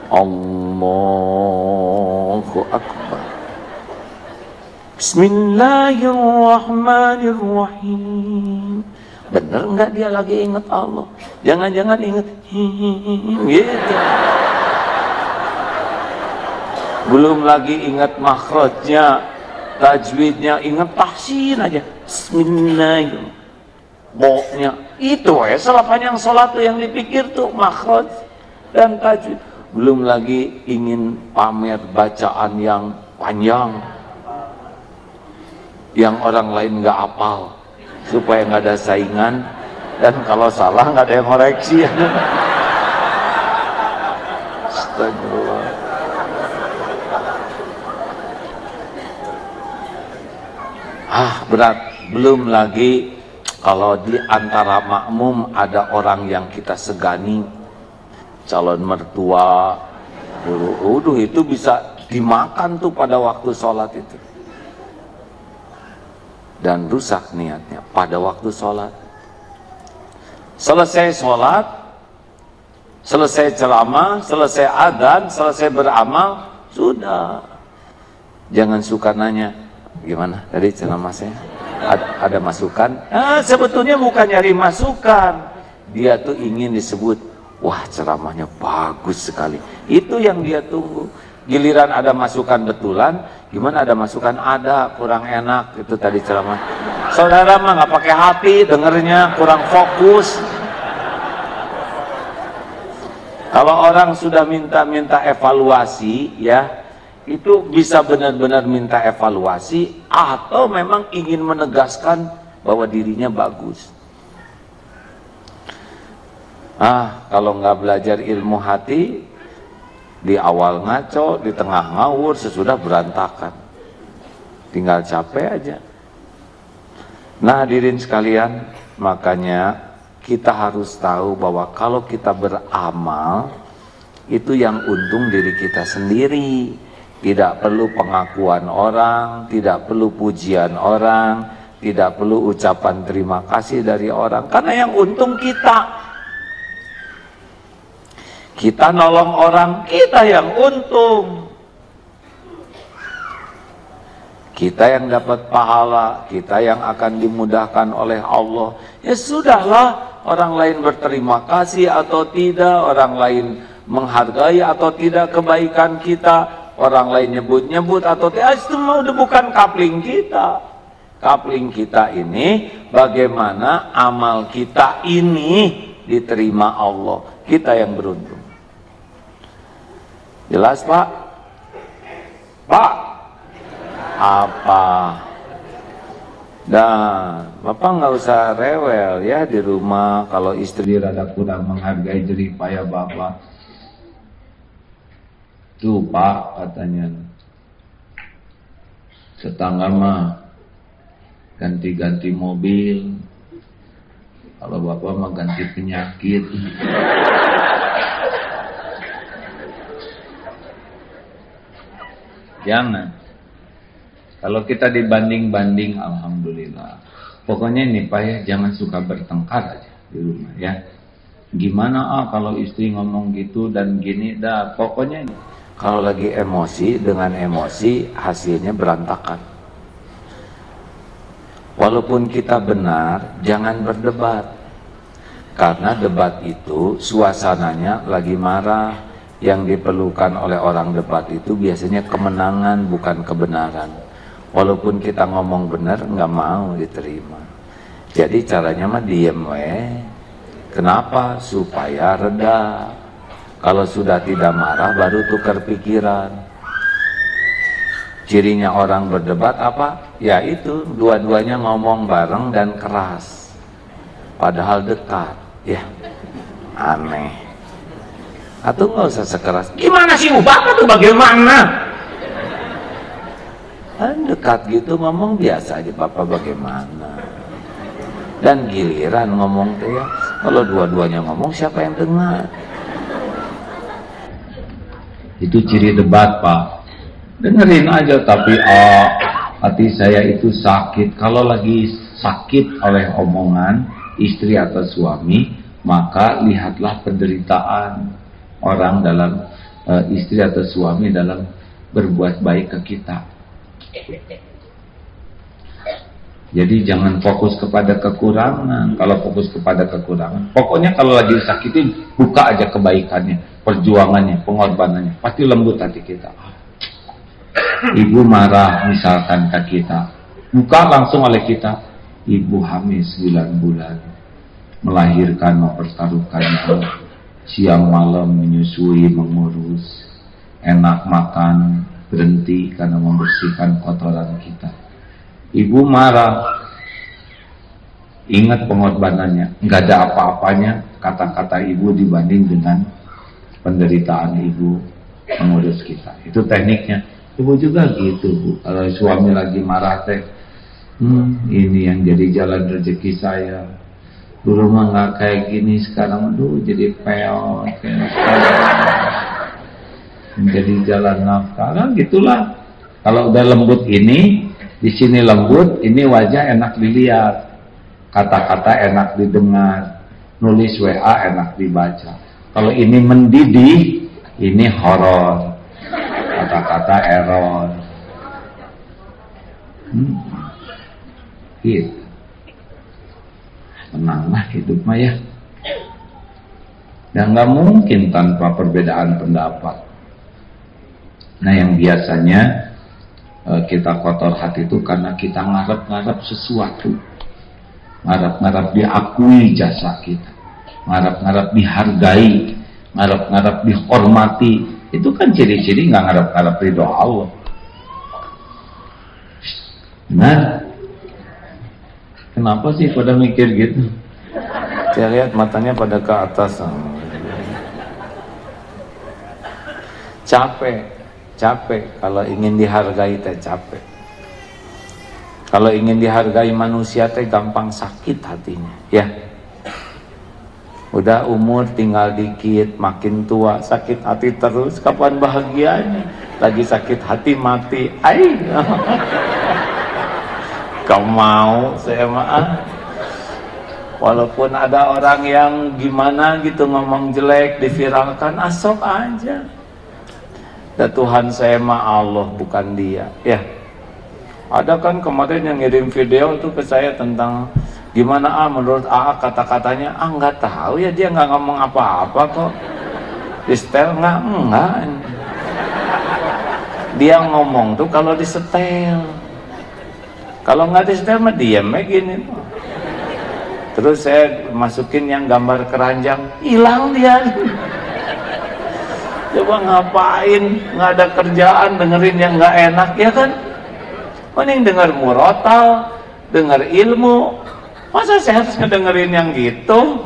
Allahu Akbar. Bismillahirrahmanirrahim. Bener nggak dia lagi ingat Allah? Jangan-jangan ingat gitu. Belum lagi ingat makhrajnya, tajwidnya, ingat tahsin aja. Bismillahirrahmanirrahim. Boknya itu ya selapanjang sholat tuh yang dipikir tuh makhraj dan tajwid. Belum lagi ingin pamer bacaan yang panjang, yang orang lain nggak hafal, supaya nggak ada saingan, dan kalau salah nggak ada yang koreksi. Astagfirullah. Berat. Belum lagi kalau di antara makmum ada orang yang kita segani, calon mertua, itu bisa dimakan tuh pada waktu sholat itu. Dan rusak niatnya pada waktu sholat. Selesai sholat, selesai ceramah, selesai adzan, selesai beramal, sudah. Jangan suka nanya, gimana tadi ceramah saya? Ada masukan? Sebetulnya bukan nyari masukan. Dia tuh ingin disebut, wah ceramahnya bagus sekali. Itu yang dia tunggu. Giliran ada masukan betulan, gimana ada masukan? Ada, kurang enak itu tadi ceramah. Saudara mah nggak pakai hati, dengernya kurang fokus. Kalau orang sudah minta evaluasi, ya itu bisa benar-benar minta evaluasi atau memang ingin menegaskan bahwa dirinya bagus. Kalau nggak belajar ilmu hati, di awal ngaco, di tengah ngawur, sesudah berantakan. Tinggal capek aja. Nah hadirin sekalian, makanya kita harus tahu bahwa kalau kita beramal, itu yang untung diri kita sendiri. Tidak perlu pengakuan orang, tidak perlu pujian orang, tidak perlu ucapan terima kasih dari orang. Karena yang untung kita. Kita nolong orang, kita yang untung. Kita yang dapat pahala, kita yang akan dimudahkan oleh Allah. Ya sudahlah, orang lain berterima kasih atau tidak, orang lain menghargai atau tidak kebaikan kita, orang lain nyebut-nyebut atau tidak, itu udah bukan kapling kita. Kapling kita ini bagaimana amal kita ini diterima Allah. Kita yang beruntung. Jelas Pak? Pak? Apa? Dan Bapak nggak usah rewel ya di rumah kalau istri rada kurang menghargai jerih payah Bapak. Tuh Pak katanya, tetangga mah ganti-ganti mobil, kalau Bapak mah ganti penyakit. Jangan. Kalau kita dibanding-banding, alhamdulillah. Pokoknya nih Pak ya, jangan suka bertengkar aja di rumah ya. Gimana kalau istri ngomong gitu dan gini, dah pokoknya nih. Kalau lagi emosi, dengan emosi hasilnya berantakan. Walaupun kita benar, jangan berdebat. Karena debat itu suasananya lagi marah. Yang diperlukan oleh orang debat itu biasanya kemenangan, bukan kebenaran. Walaupun kita ngomong benar, nggak mau diterima. Jadi caranya mah diem Kenapa? Supaya reda. Kalau sudah tidak marah, baru tukar pikiran. Cirinya orang berdebat apa? Ya itu, dua-duanya ngomong bareng dan keras. Padahal dekat. Ya, aneh. Atau nggak usah sekeras. Gimana sih Bapak tuh bagaimana? Dekat gitu ngomong biasa aja, Bapak bagaimana? Dan giliran ngomong tuh ya, kalau dua-duanya ngomong siapa yang dengar? Itu ciri debat Pak. Dengerin aja tapi hati saya itu sakit. Kalau lagi sakit oleh omongan istri atau suami, maka lihatlah penderitaan orang dalam istri atau suami dalam berbuat baik ke kita. Jadi jangan fokus kepada kekurangan. Kalau fokus kepada kekurangan, pokoknya kalau lagi sakitin, buka aja kebaikannya, perjuangannya, pengorbanannya. Pasti lembut hati kita. Ibu marah misalkan ke kita, buka langsung oleh kita. Ibu hamil 9 bulan, melahirkan, mempertaruhkan nyawa, siang malam menyusui, mengurus, enak makan, berhenti karena membersihkan kotoran kita. Ibu marah, ingat pengorbanannya, nggak ada apa-apanya kata-kata ibu dibanding dengan penderitaan ibu mengurus kita. Itu tekniknya. Ibu juga gitu Bu. Kalau suami lagi marah teh, ini yang jadi jalan rezeki saya. Dulu mah nggak kayak gini, sekarang aduh jadi peot kayak menjadi jalan nafkah. Nah, gitulah. Kalau udah lembut ini, di sini lembut, ini wajah enak dilihat, kata-kata enak didengar, nulis WA enak dibaca. Kalau ini mendidih, ini horor, kata-kata error. Gitu. Tenanglah hidup mah ya. Dan nggak mungkin tanpa perbedaan pendapat. Nah yang biasanya kita kotor hati itu karena kita ngarep-ngarep sesuatu, ngarep-ngarep diakui jasa kita, ngarep-ngarep dihargai, ngarep-ngarep dihormati. Itu kan ciri-ciri nggak ngarep-ngarep ridho Allah. Nah, kenapa sih pada mikir gitu? Saya lihat matanya pada ke atas. Capek kalau ingin dihargai teh capek. Kalau ingin dihargai manusia teh gampang sakit hatinya, ya. Udah umur tinggal dikit, makin tua sakit hati terus, kapan bahagianya? Lagi sakit hati mati. Ai. Kau mau saya mah. Walaupun ada orang yang gimana gitu ngomong jelek diviralkan, asok aja. Ya Tuhan saya mah Allah, bukan dia. Ya. Ada kan kemarin yang ngirim video tuh ke saya tentang Gimana menurut kata-katanya? Nggak tahu ya, dia nggak ngomong apa-apa kok. Di setel enggak. Dia ngomong tuh kalau disetel. Kalau nggak disetel mah diam aja gini. Terus saya masukin yang gambar keranjang, hilang dia. Coba ngapain? Nggak ada kerjaan, dengerin yang nggak enak ya kan? Mending denger murotal, denger ilmu. Masa saya harus ngedengerin yang gitu?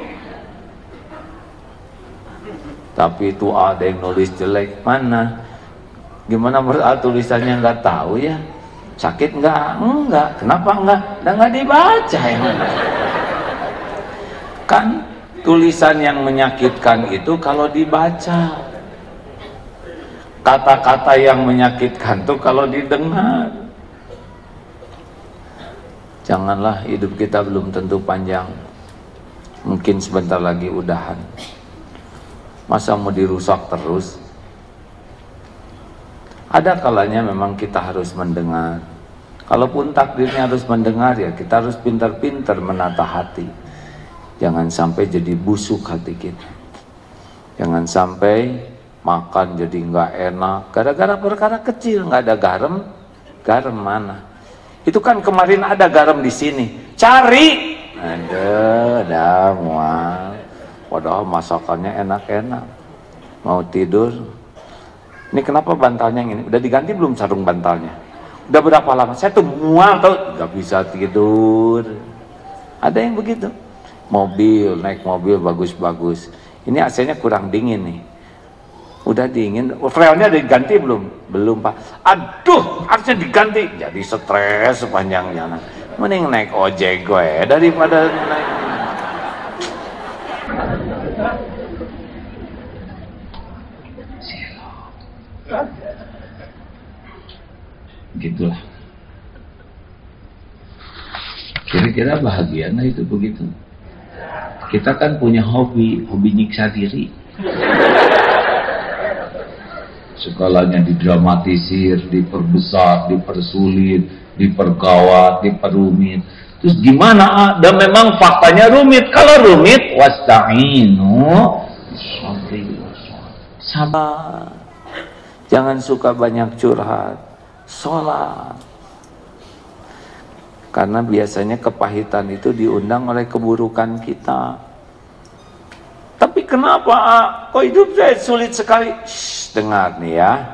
Tapi itu ada yang nulis jelek, mana? Gimana menurut tulisannya nggak tahu ya? Sakit nggak? Enggak. Kenapa enggak? Dan nggak dibaca ya. Kan tulisan yang menyakitkan itu kalau dibaca. Kata-kata yang menyakitkan itu kalau didengar. Janganlah, hidup kita belum tentu panjang. Mungkin sebentar lagi udahan. Masa mau dirusak terus? Ada kalanya memang kita harus mendengar. Kalaupun takdirnya harus mendengar, ya kita harus pintar-pintar menata hati. Jangan sampai jadi busuk hati kita. Jangan sampai makan jadi nggak enak gara-gara perkara kecil, nggak ada garam. Garam mana? Itu kan kemarin ada garam di sini. Cari. Ada mual. Padahal masakannya enak-enak. Mau tidur. Ini kenapa bantalnya ini? Udah diganti belum sarung bantalnya? Udah berapa lama? Saya tuh mual tuh, nggak bisa tidur. Ada yang begitu. Naik mobil bagus-bagus. Ini AC-nya kurang dingin nih. Udah dingin, freonnya udah diganti belum? Belum Pak. Aduh, harusnya diganti. Jadi stres sepanjang jalan. Mending naik ojek gue daripada naik. Gitulah. Kira-kira bahagia nah itu begitu. Kita kan punya hobi nyiksa diri. Segalanya didramatisir, diperbesar, dipersulit, dipergawat, diperumit. Terus gimana? Dan memang faktanya rumit. Kalau rumit, wasta'inu sabar. Jangan suka banyak curhat. Sholat. Karena biasanya kepahitan itu diundang oleh keburukan kita. Tapi kenapa kok hidup saya sulit sekali? Shh, dengar nih ya.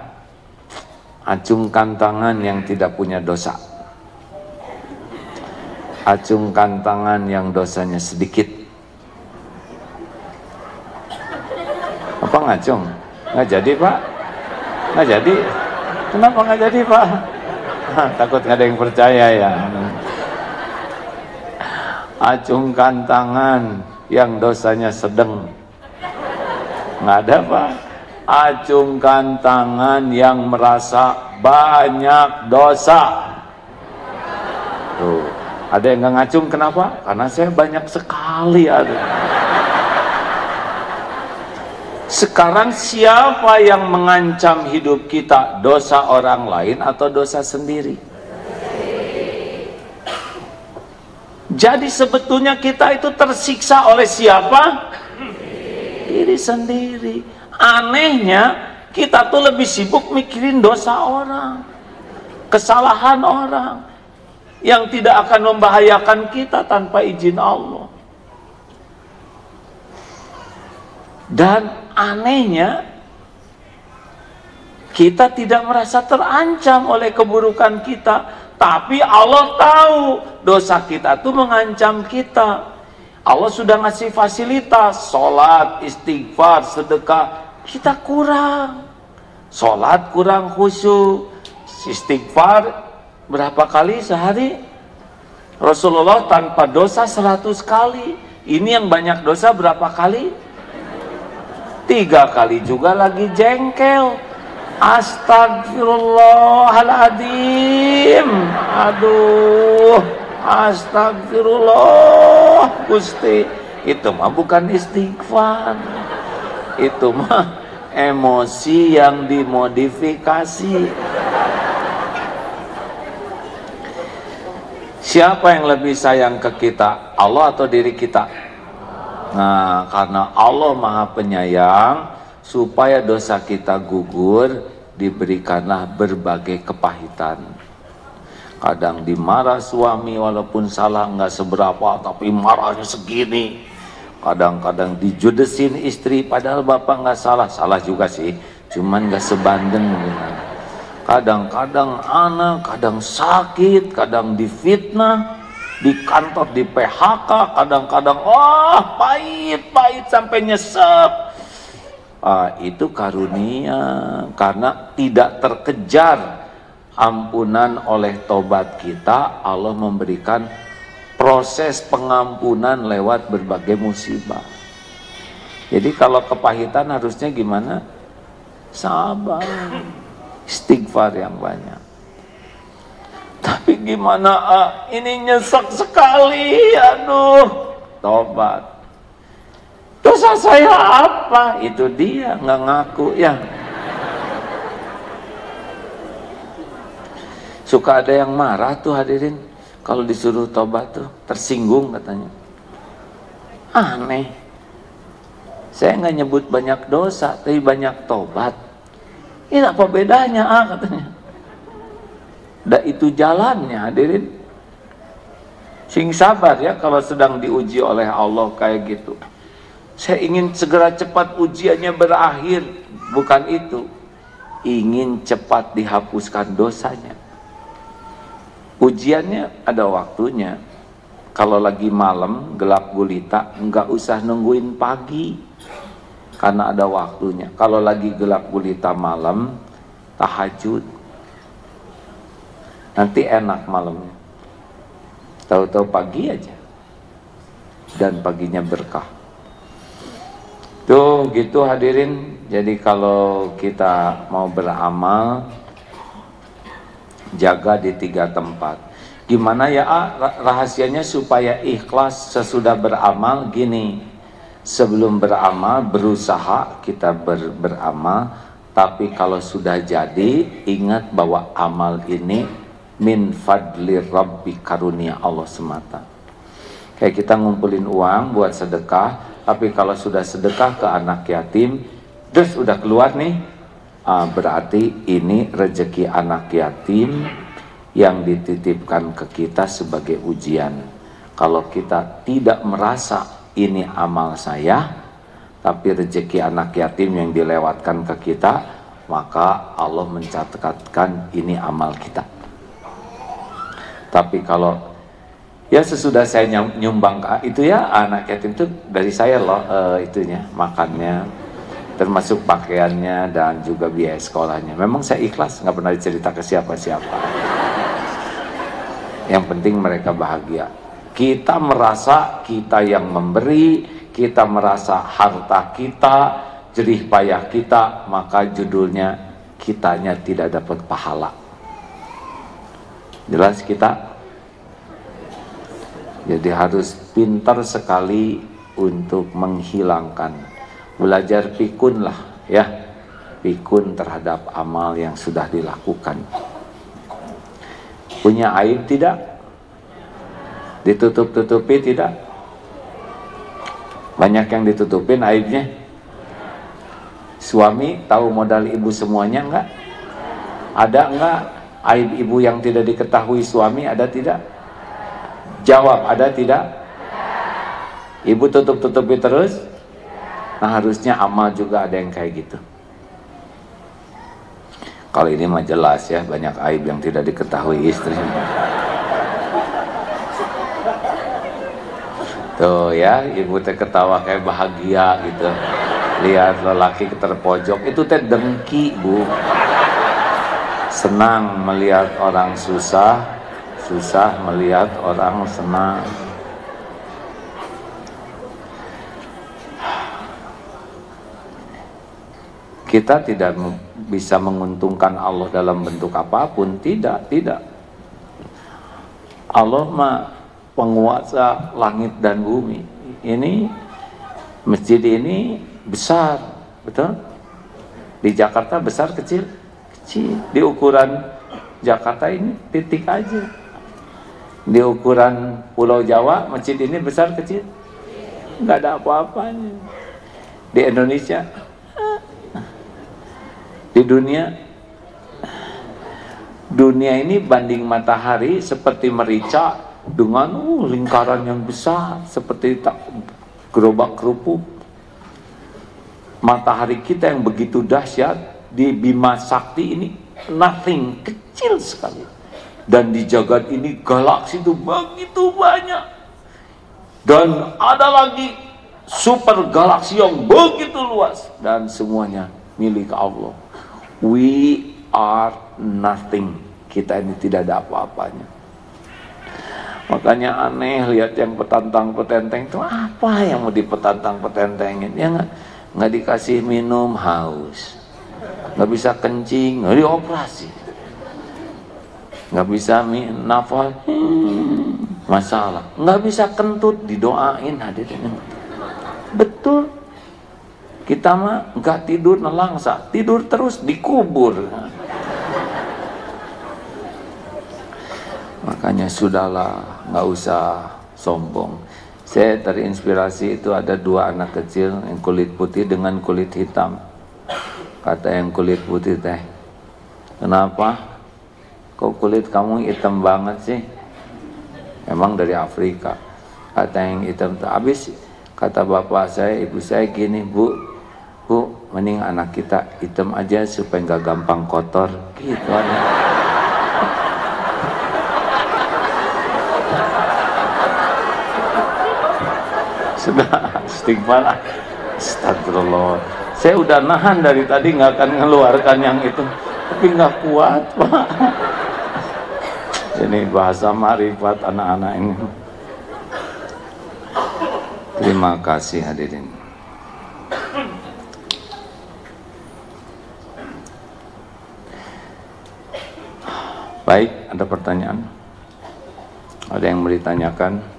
Acungkan tangan yang tidak punya dosa. Acungkan tangan yang dosanya sedikit. Apa ngacung? Nggak jadi Pak? Nggak jadi? Kenapa nggak jadi Pak? Takut nggak ada yang percaya ya. Acungkan tangan yang dosanya sedang. Nggak ada Pak. Acungkan tangan yang merasa banyak dosa. Tuh, ada yang nggak ngacung, kenapa? Karena saya banyak sekali ada. Sekarang siapa yang mengancam hidup kita? Dosa orang lain atau dosa sendiri? Jadi sebetulnya kita itu tersiksa oleh siapa? Diri sendiri. Anehnya kita tuh lebih sibuk mikirin dosa orang, kesalahan orang yang tidak akan membahayakan kita tanpa izin Allah. Dan anehnya kita tidak merasa terancam oleh keburukan kita, tapi Allah tahu dosa kita itu mengancam kita. Allah sudah ngasih fasilitas, sholat, istighfar, sedekah, kita kurang. Sholat kurang khusyuk, istighfar berapa kali sehari? Rasulullah tanpa dosa 100 kali. Ini yang banyak dosa berapa kali? 3 kali juga lagi jengkel. Astagfirullahaladzim. Aduh, astagfirullah Gusti. Itu mah bukan istighfar. Itu mah emosi yang dimodifikasi. Siapa yang lebih sayang ke kita, Allah atau diri kita? Nah, karena Allah Maha Penyayang, supaya dosa kita gugur, diberikanlah berbagai kepahitan. Kadang dimarah suami walaupun salah nggak seberapa, tapi marahnya segini. Kadang-kadang dijudesin istri padahal bapak nggak salah, salah juga sih, cuman nggak sebandeng. Kadang-kadang anak, kadang sakit, kadang difitnah, di kantor di PHK, kadang-kadang pahit sampai nyesek. Itu karunia, karena tidak terkejar ampunan oleh tobat kita, Allah memberikan proses pengampunan lewat berbagai musibah. Jadi kalau kepahitan harusnya gimana? Sabar, istighfar yang banyak. Tapi gimana, ini nyesek sekali, aduh, tobat. Dosa saya apa? Itu dia nggak ngaku ya. Suka ada yang marah tuh hadirin, kalau disuruh tobat tuh tersinggung katanya. Aneh. Saya nggak nyebut banyak dosa, tapi banyak tobat. Ini apa bedanya katanya. Itu jalannya hadirin. Sing sabar ya kalau sedang diuji oleh Allah kayak gitu. Saya ingin segera cepat ujiannya berakhir, bukan itu. Ingin cepat dihapuskan dosanya. Ujiannya ada waktunya. Kalau lagi malam gelap gulita, nggak usah nungguin pagi, karena ada waktunya. Kalau lagi gelap gulita malam, tahajud, nanti enak malamnya. Tahu-tahu pagi aja, dan paginya berkah. Tuh gitu hadirin. Jadi kalau kita mau beramal, jaga di 3 tempat. Gimana ya rahasianya supaya ikhlas sesudah beramal? Gini, sebelum beramal berusaha kita beramal, tapi kalau sudah jadi ingat bahwa amal ini min fadli rabbi, karunia Allah semata. Kayak kita ngumpulin uang buat sedekah, tapi kalau sudah sedekah ke anak yatim, terus udah keluar nih, berarti ini rezeki anak yatim yang dititipkan ke kita sebagai ujian. Kalau kita tidak merasa ini amal saya, tapi rezeki anak yatim yang dilewatkan ke kita, maka Allah mencatatkan ini amal kita. Tapi kalau ya sesudah saya nyumbang itu ya, anak yatim itu dari saya loh, itunya makannya, termasuk pakaiannya dan juga biaya sekolahnya. Memang saya ikhlas, nggak pernah cerita ke siapa-siapa. Yang penting mereka bahagia. Kita merasa kita yang memberi, kita merasa harta kita, jerih payah kita, maka judulnya kitanya tidak dapat pahala. Jelas kita? Jadi harus pintar sekali untuk menghilangkan. Belajar pikun lah ya, pikun terhadap amal yang sudah dilakukan. Punya aib tidak? Ditutup-tutupi tidak? Banyak yang ditutupin aibnya. Suami tahu modal ibu semuanya enggak? Ada enggak aib ibu yang tidak diketahui suami? Ada tidak? Jawab, ada tidak? Ibu tutup-tutupi terus? Nah harusnya amal juga ada yang kayak gitu. Kalau ini mah jelas ya, banyak aib yang tidak diketahui istri. Tuh ya, ibu teh ketawa kayak bahagia gitu. Lihat lelaki terpojok, itu teh dengki, Bu. Senang melihat orang susah, susah melihat orang senang. Kita tidak bisa menguntungkan Allah dalam bentuk apapun, tidak. Allah mah penguasa langit dan bumi. Ini masjid ini besar, betul? Di Jakarta besar kecil? Kecil. Di ukuran Jakarta ini titik aja. Di ukuran Pulau Jawa, masjid ini besar kecil? Nggak ada apa-apanya. Di Indonesia, di dunia ini banding matahari seperti merica dengan lingkaran yang besar seperti gerobak kerupuk. Matahari kita yang begitu dahsyat di Bima Sakti ini nothing, kecil sekali. Dan di jagat ini galaksi itu begitu banyak. Dan ada lagi super galaksi yang begitu luas, dan semuanya milik Allah. We are nothing. Kita ini tidak ada apa-apanya. Makanya aneh lihat yang petantang petenteng itu, apa yang mau dipetantang petentengin? Ya nggak dikasih minum haus, nggak bisa kencing, nggak dioperasi, nggak bisa nafas, masalah, nggak bisa kentut, didoain hadirin. Betul, kita mah nggak tidur nelangsa, tidur terus dikubur. Makanya sudahlah, nggak usah sombong. Saya terinspirasi, itu ada dua anak kecil yang kulit putih dengan kulit hitam. Kata yang kulit putih teh, kenapa kok kulit kamu hitam banget sih? Emang dari Afrika. Kata yang hitam, habis kata bapak saya, ibu saya gini, bu, mending anak kita hitam aja supaya nggak gampang kotor, gitu aja. Sudah, istighfar, astagfirullah. Saya udah nahan dari tadi nggak akan ngeluarkan yang itu, tapi nggak kuat, Pak. Ini bahasa marifat anak-anak ini. Terima kasih hadirin. Baik, ada pertanyaan? Ada yang mau ditanyakan?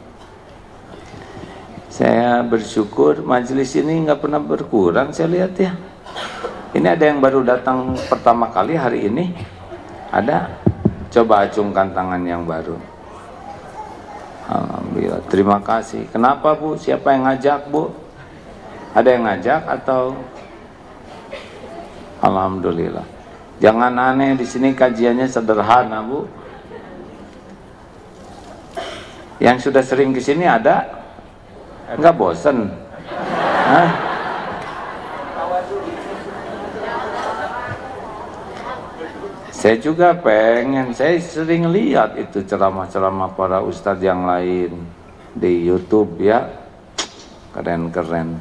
Saya bersyukur majelis ini nggak pernah berkurang, saya lihat ya. Ini ada yang baru datang pertama kali hari ini. Ada? Coba acungkan tangan yang baru. Alhamdulillah, terima kasih. Kenapa Bu? Siapa yang ngajak Bu? Ada yang ngajak atau? Alhamdulillah. Jangan aneh, di sini kajiannya sederhana Bu. Yang sudah sering ke sini ada? Enggak bosen? Hah? Saya juga pengen, saya sering lihat itu ceramah-ceramah para ustadz yang lain di YouTube ya, keren-keren,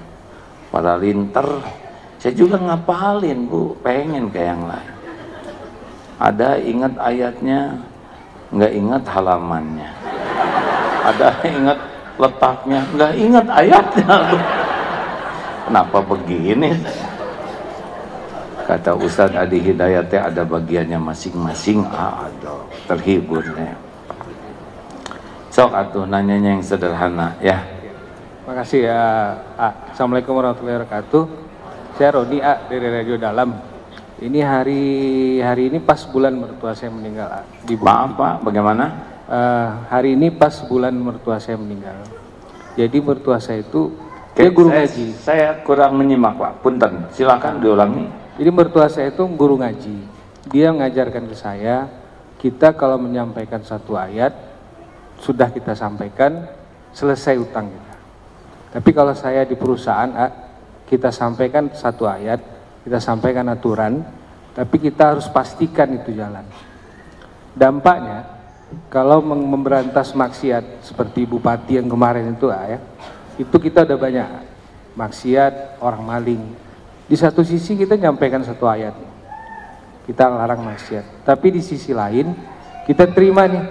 para linter. Saya juga ngapalin Bu, pengen kayak yang lain. Ada ingat ayatnya, nggak ingat halamannya. Ada ingat letaknya, nggak ingat ayatnya. Kenapa begini? Kata Ustadz Adi Hidayatnya ada bagiannya masing-masing. Aduh, terhibur ya. Sok atuh nanyanya yang sederhana ya. Makasih ya. Assalamualaikum warahmatullahi wabarakatuh. Saya Rodi dari Radio Dalam. Ini hari ini pas bulan mertua saya meninggal. Maaf Pak, bagaimana? Hari ini pas bulan mertua saya meninggal. Jadi mertua saya itu dia guru ngaji. Saya kurang menyimak Pak, punten. Silakan diulangi. Jadi mertua saya itu guru ngaji. Dia mengajarkan ke saya, kita kalau menyampaikan satu ayat sudah kita sampaikan, selesai utang kita. Tapi kalau saya di perusahaan, kita sampaikan satu ayat, kita sampaikan aturan, tapi kita harus pastikan itu jalan. Dampaknya, kalau memberantas maksiat seperti bupati yang kemarin itu ya, itu kita udah banyak maksiat, orang maling. Di satu sisi kita nyampaikan satu ayat, kita larang maksiat, tapi di sisi lain kita terima nih,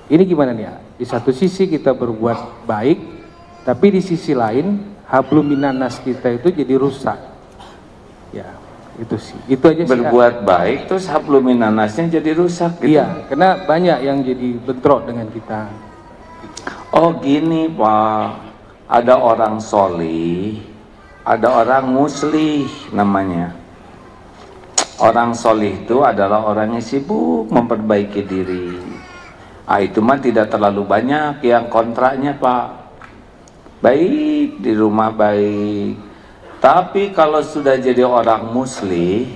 ini gimana nih ya? Di satu sisi kita berbuat baik, tapi di sisi lain hablum minanas kita itu jadi rusak. Ya, itu sih. Itu aja sih. Berbuat baik terus hablum minanasnya jadi rusak gitu. Iya, karena banyak yang jadi bentrok dengan kita. Oh gini Pak, ada orang solih, ada orang muslih namanya. Orang solih itu adalah orang yang sibuk memperbaiki diri. Itu mah tidak terlalu banyak yang kontraknya Pak. Baik, di rumah baik. Tapi kalau sudah jadi orang muslih,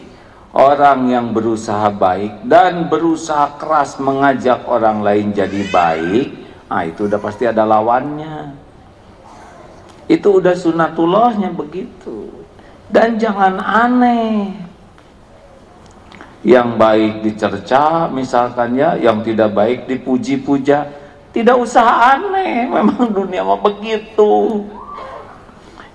orang yang berusaha baik dan berusaha keras mengajak orang lain jadi baik, itu udah pasti ada lawannya. Itu udah sunatullahnya begitu. Dan jangan aneh. Yang baik dicerca misalkan ya, yang tidak baik dipuji-puja. Tidak usah aneh, memang dunia mah begitu.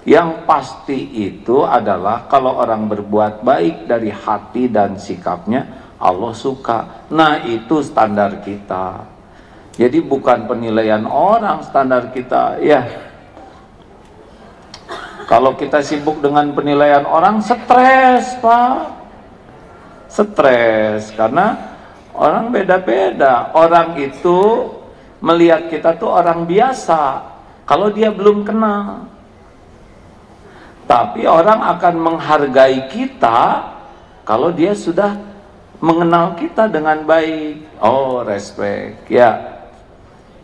Yang pasti itu adalah kalau orang berbuat baik dari hati dan sikapnya, Allah suka. Nah itu standar kita. Jadi bukan penilaian orang standar kita ya. Kalau kita sibuk dengan penilaian orang, stres Pak. Stres, karena orang beda-beda. Orang itu melihat kita tuh orang biasa kalau dia belum kenal. Tapi orang akan menghargai kita kalau dia sudah mengenal kita dengan baik. Oh, respect ya.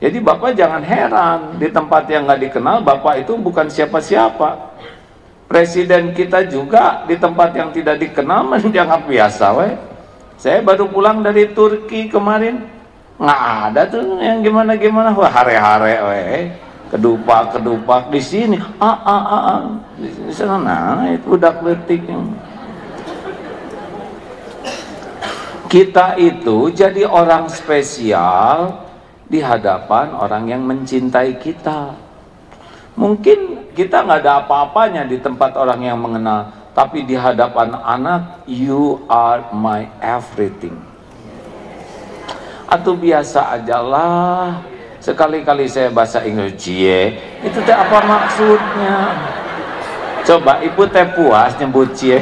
Jadi Bapak jangan heran, di tempat yang nggak dikenal Bapak itu bukan siapa-siapa. Presiden kita juga di tempat yang tidak dikenal dianggap biasa weh. Saya baru pulang dari Turki kemarin, nggak ada tuh yang gimana-gimana. Wah, hare-hare weh, kedupak di sini. Di sana nah, itu udah kletik. Kita itu jadi orang spesial di hadapan orang yang mencintai kita. Mungkin kita nggak ada apa-apanya di tempat orang yang mengenal, tapi di hadapan anak, you are my everything. Atau biasa aja lah, sekali-kali saya bahasa Inggris, cie, itu teh apa maksudnya? Coba ibu teh puas nyebut cie.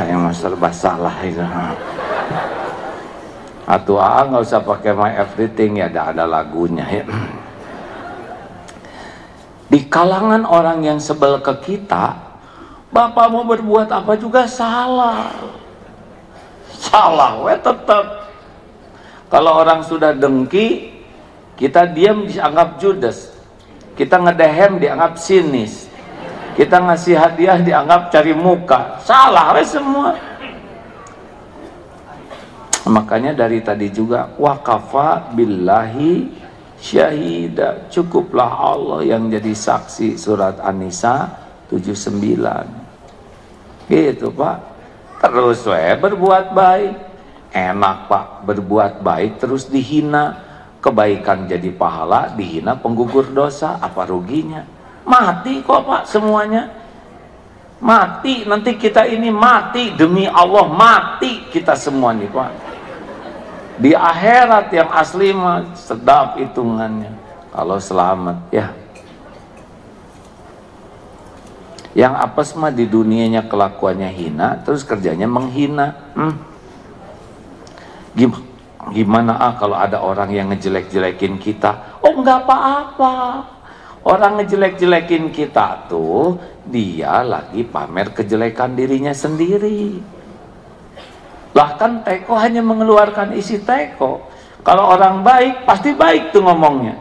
Yang serba salah itu. Atau nggak usah pakai my everything ya, ada lagunya ya. Di kalangan orang yang sebel ke kita, Bapak mau berbuat apa juga salah. Salah we tetap. Kalau orang sudah dengki, kita diam dianggap judes. Kita ngedehem dianggap sinis. Kita ngasih hadiah dianggap cari muka. Salah we semua. Makanya dari tadi juga waqafa billahi syahida, cukuplah Allah yang jadi saksi, surat An-Nisa 79. Gitu Pak. Terus berbuat baik. Enak Pak, berbuat baik terus dihina. Kebaikan jadi pahala, dihina penggugur dosa, apa ruginya? Mati kok Pak semuanya. Mati, nanti kita ini mati, demi Allah mati kita semua nih Pak. Di akhirat yang asli mah sedap hitungannya kalau selamat ya. Yang apes mah di dunianya kelakuannya hina, terus kerjanya menghina. Gimana kalau ada orang yang ngejelek-jelekin kita? Oh nggak apa-apa. Orang ngejelek-jelekin kita tuh dia lagi pamer kejelekan dirinya sendiri. Bahkan teko hanya mengeluarkan isi teko. Kalau orang baik pasti baik tuh ngomongnya,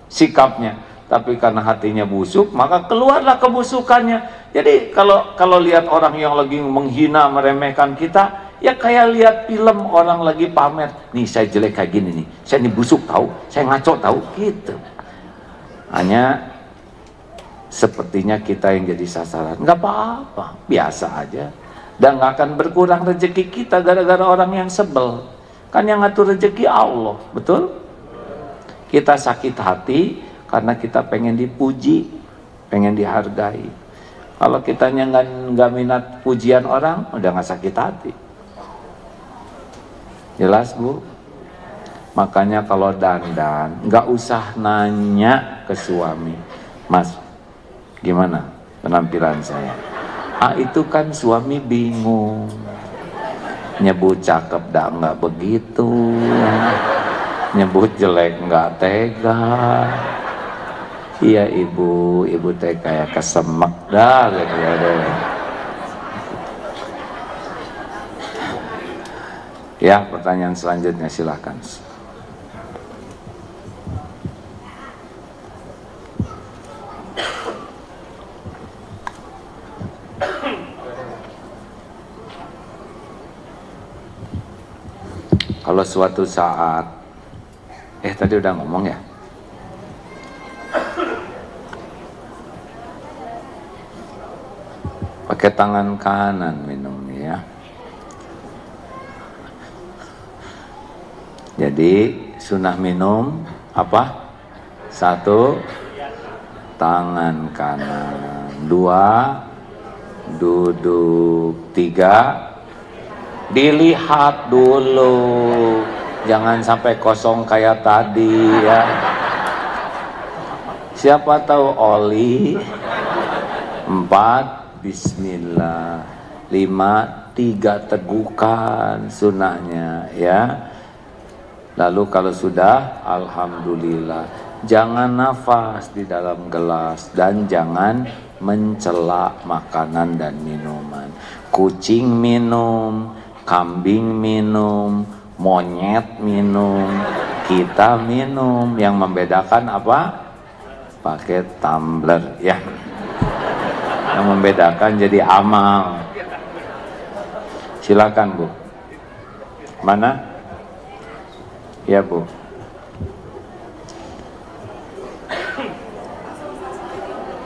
sikapnya. Tapi karena hatinya busuk, maka keluarlah kebusukannya. Jadi kalau lihat orang yang lagi menghina, meremehkan kita, ya kayak lihat film orang lagi pamer. Nih saya jelek kayak gini nih, saya ini busuk tahu, saya ngaco tahu, gitu. Hanya sepertinya kita yang jadi sasaran. Nggak apa-apa, biasa aja. Dan gak akan berkurang rezeki kita gara-gara orang yang sebel. Kan yang ngatur rezeki Allah, betul? Kita sakit hati karena kita pengen dipuji, pengen dihargai. Kalau kitanya nggak minat pujian orang, udah nggak sakit hati. Jelas Bu? Makanya kalau dandan nggak usah nanya ke suami, Mas, gimana penampilan saya? Itu kan suami bingung. Nyebut cakep dah nggak begitu, nyebut jelek nggak tega. Iya ibu teh kayak kesemek dah gitu. Ya, pertanyaan selanjutnya silahkan. Kalau suatu saat, tadi udah ngomong ya? Pakai tangan kanan minumnya ya. Jadi sunnah minum apa? 1, tangan kanan. 2, duduk. 3, dilihat dulu. Jangan sampai kosong kayak tadi ya. Siapa tahu oli. 4, bismillah. 5, 3 tegukan sunnahnya ya. Lalu kalau sudah, alhamdulillah. Jangan nafas di dalam gelas dan jangan mencela makanan dan minuman. Kucing minum, kambing minum, monyet minum, kita minum. Yang membedakan apa? Pakai tumbler ya. Yang membedakan jadi amal. Silakan Bu. Mana? Ya Bu.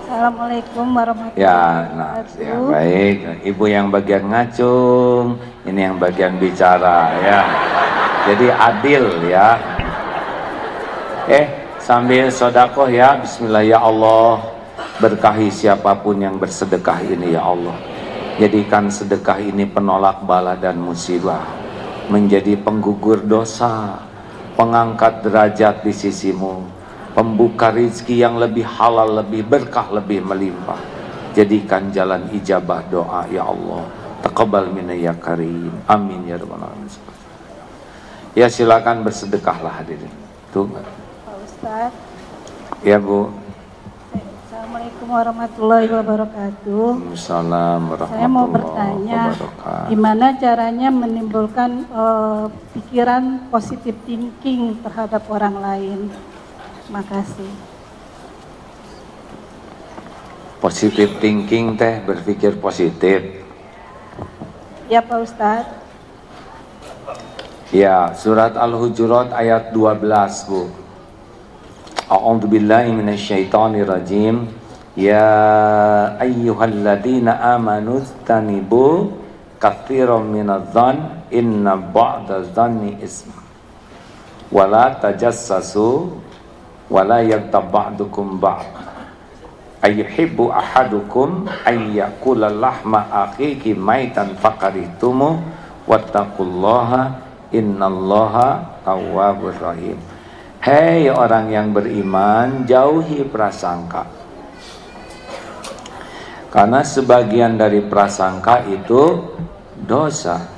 Assalamualaikum warahmatullahi wabarakatuh. Ya baik. Ibu yang bagian ngacung, ini yang bagian bicara ya. Jadi adil ya. Sambil sodakoh ya. Bismillah ya Allah. Berkahi siapapun yang bersedekah ini ya Allah. Jadikan sedekah ini penolak bala dan musibah, menjadi penggugur dosa, pengangkat derajat di sisimu, pembuka rizki yang lebih halal, lebih berkah, lebih melimpah. Jadikan jalan ijabah doa ya Allah. Taqabbal minna ya karim. Amin ya rabbal alamin. Ya silakan bersedekahlah hadirin. Tuh Pak Ustaz. Ya Bu. Assalamualaikum warahmatullahi wabarakatuh. Assalamualaikum Saya mau bertanya, gimana caranya menimbulkan pikiran positive thinking terhadap orang lain? Makasih. Positive thinking teh berpikir positif. Ya Pak Ustadz. Ya, surat Al-Hujurat ayat 12 Bu. A'udzubillahi minasyaitonirrajim. Ya ayyuhalladzina amanu istanibu katsiran minadh-dhann inna ba'dadh-dhanni ism. Wala tajassasu wala yaghtab ba'dukum ba'd. Ayyuhibbu ahadukum ayyakula lahma akhihi maitan faqaritumu wattaqullaha innallaha tawwabur rahim. Hei orang yang beriman, jauhi prasangka. Karena sebagian dari prasangka itu dosa,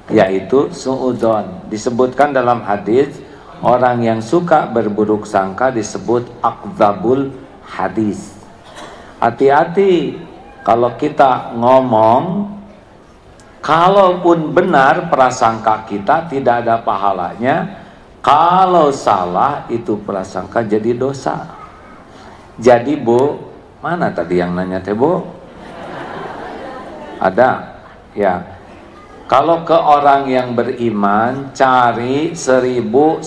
yaitu suudzon. Disebutkan dalam hadis, orang yang suka berburuk sangka disebut akdzabul hadis. Hati-hati kalau kita ngomong, kalaupun benar prasangka kita tidak ada pahalanya. Kalau salah itu prasangka jadi dosa. Jadi Bu, mana tadi yang nanya teh Bu? Ada ya. Kalau ke orang yang beriman, cari 1001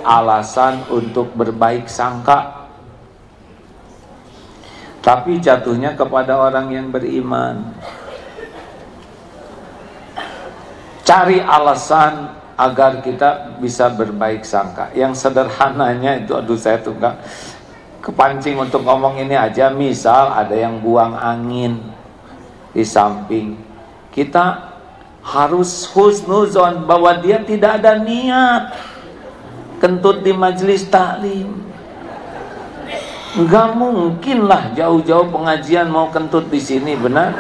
alasan untuk berbaik sangka. Tapi jatuhnya kepada orang yang beriman. Cari alasan agar kita bisa berbaik sangka. Yang sederhananya itu, aduh saya tuh gak kepancing untuk ngomong ini aja. Misal ada yang buang angin di samping, kita harus husnuzon bahwa dia tidak ada niat kentut di majelis taklim. Nggak mungkin lah jauh-jauh pengajian mau kentut di sini, benar?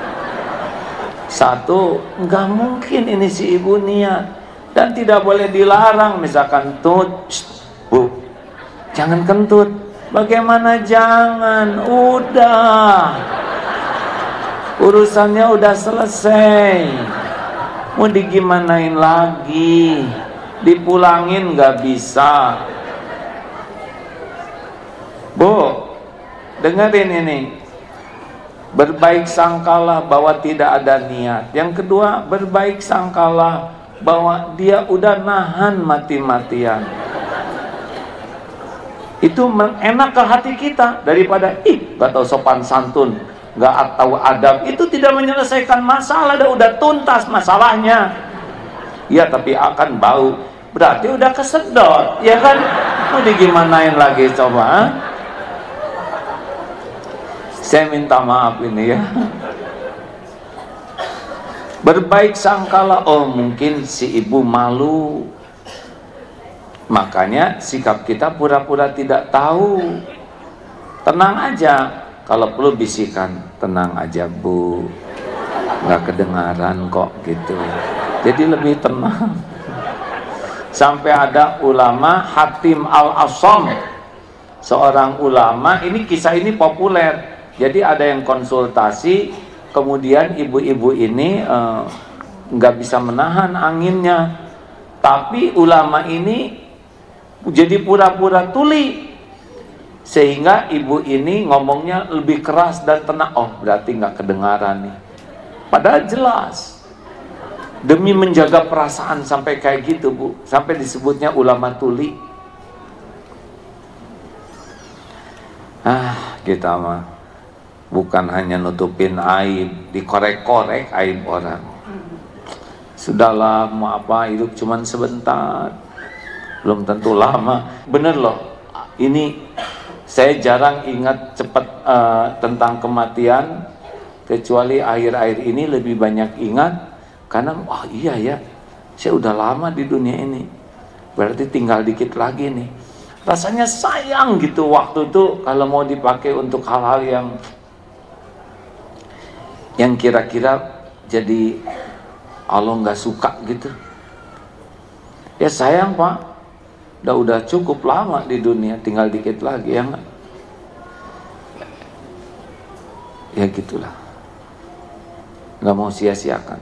Satu, nggak mungkin ini si ibu niat. Dan tidak boleh dilarang, misalkan tut, Bu, jangan kentut. Bagaimana jangan? Udah, urusannya udah selesai. Mau digimanain lagi? Dipulangin nggak bisa. Bu, dengerin ini. Berbaik sangkalah bahwa tidak ada niat. Yang kedua, berbaik sangkalah bahwa dia udah nahan mati-matian. Itu enak ke hati kita daripada gak tahu sopan santun, gak tahu adab. Itu tidak menyelesaikan masalah, udah tuntas masalahnya. Ya tapi akan bau, berarti udah kesedot, ya kan? Mau digimanain lagi coba? Ha? Saya minta maaf ini ya. Berbaik sangkalah, oh mungkin si ibu malu, makanya sikap kita pura-pura tidak tahu. Tenang aja, kalau perlu bisikan, tenang aja bu, nggak kedengaran kok gitu. Jadi lebih tenang. Sampai ada ulama Hatim Al-Asam, seorang ulama, ini kisah ini populer. Jadi ada yang konsultasi, kemudian ibu-ibu ini nggak bisa menahan anginnya, tapi ulama ini jadi pura-pura tuli, sehingga ibu ini ngomongnya lebih keras dan tenang. Oh berarti nggak kedengaran nih, padahal jelas. Demi menjaga perasaan sampai kayak gitu bu, sampai disebutnya ulama tuli. Kita mah bukan hanya nutupin aib, dikorek-korek aib orang. Sudahlah, mau apa, hidup cuman sebentar, belum tentu lama. Bener loh, ini saya jarang ingat cepat tentang kematian, kecuali akhir-akhir ini lebih banyak ingat, karena wah iya ya, saya udah lama di dunia ini, berarti tinggal dikit lagi nih. Rasanya sayang gitu waktu itu kalau mau dipakai untuk hal-hal yang kira-kira jadi Allah nggak suka gitu. Ya sayang pak, udah cukup lama di dunia, tinggal dikit lagi ya nggak? Ya gitulah, nggak mau sia-siakan,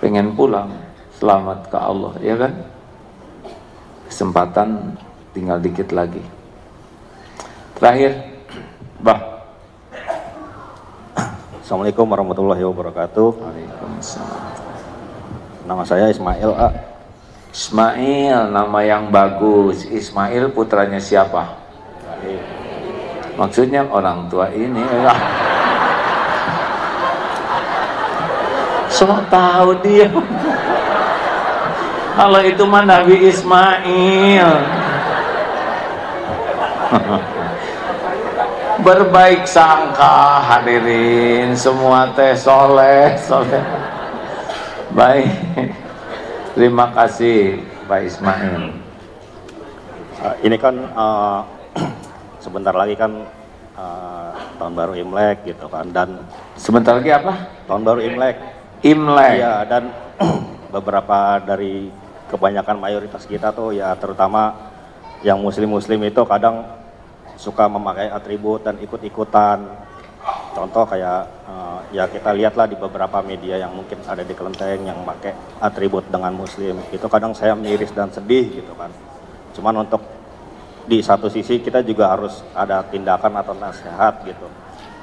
pengen pulang selamat ke Allah ya kan? Kesempatan tinggal dikit lagi. Terakhir, bah. Assalamualaikum warahmatullahi wabarakatuh. Waalaikumsalam. Nama saya Ismail A. Ismail, nama yang bagus. Ismail putranya siapa? Maksudnya orang tua ini. So tahu dia. Kalau itu mah Nabi Ismail. Berbaik sangka hadirin semua teh soleh. Baik, terima kasih Pak Ismail. Ini kan sebentar lagi kan tahun baru Imlek gitu kan, dan sebentar lagi apa? Tahun baru Imlek. Imlek. Iya, dan beberapa dari kebanyakan mayoritas kita tuh ya, terutama yang muslim itu kadang suka memakai atribut dan ikut-ikutan. Contoh kayak ya kita lihatlah di beberapa media yang mungkin ada di Kelenteng yang pakai atribut dengan muslim. Itu kadang saya miris dan sedih gitu kan. Cuman untuk di satu sisi kita juga harus ada tindakan atau nasihat gitu.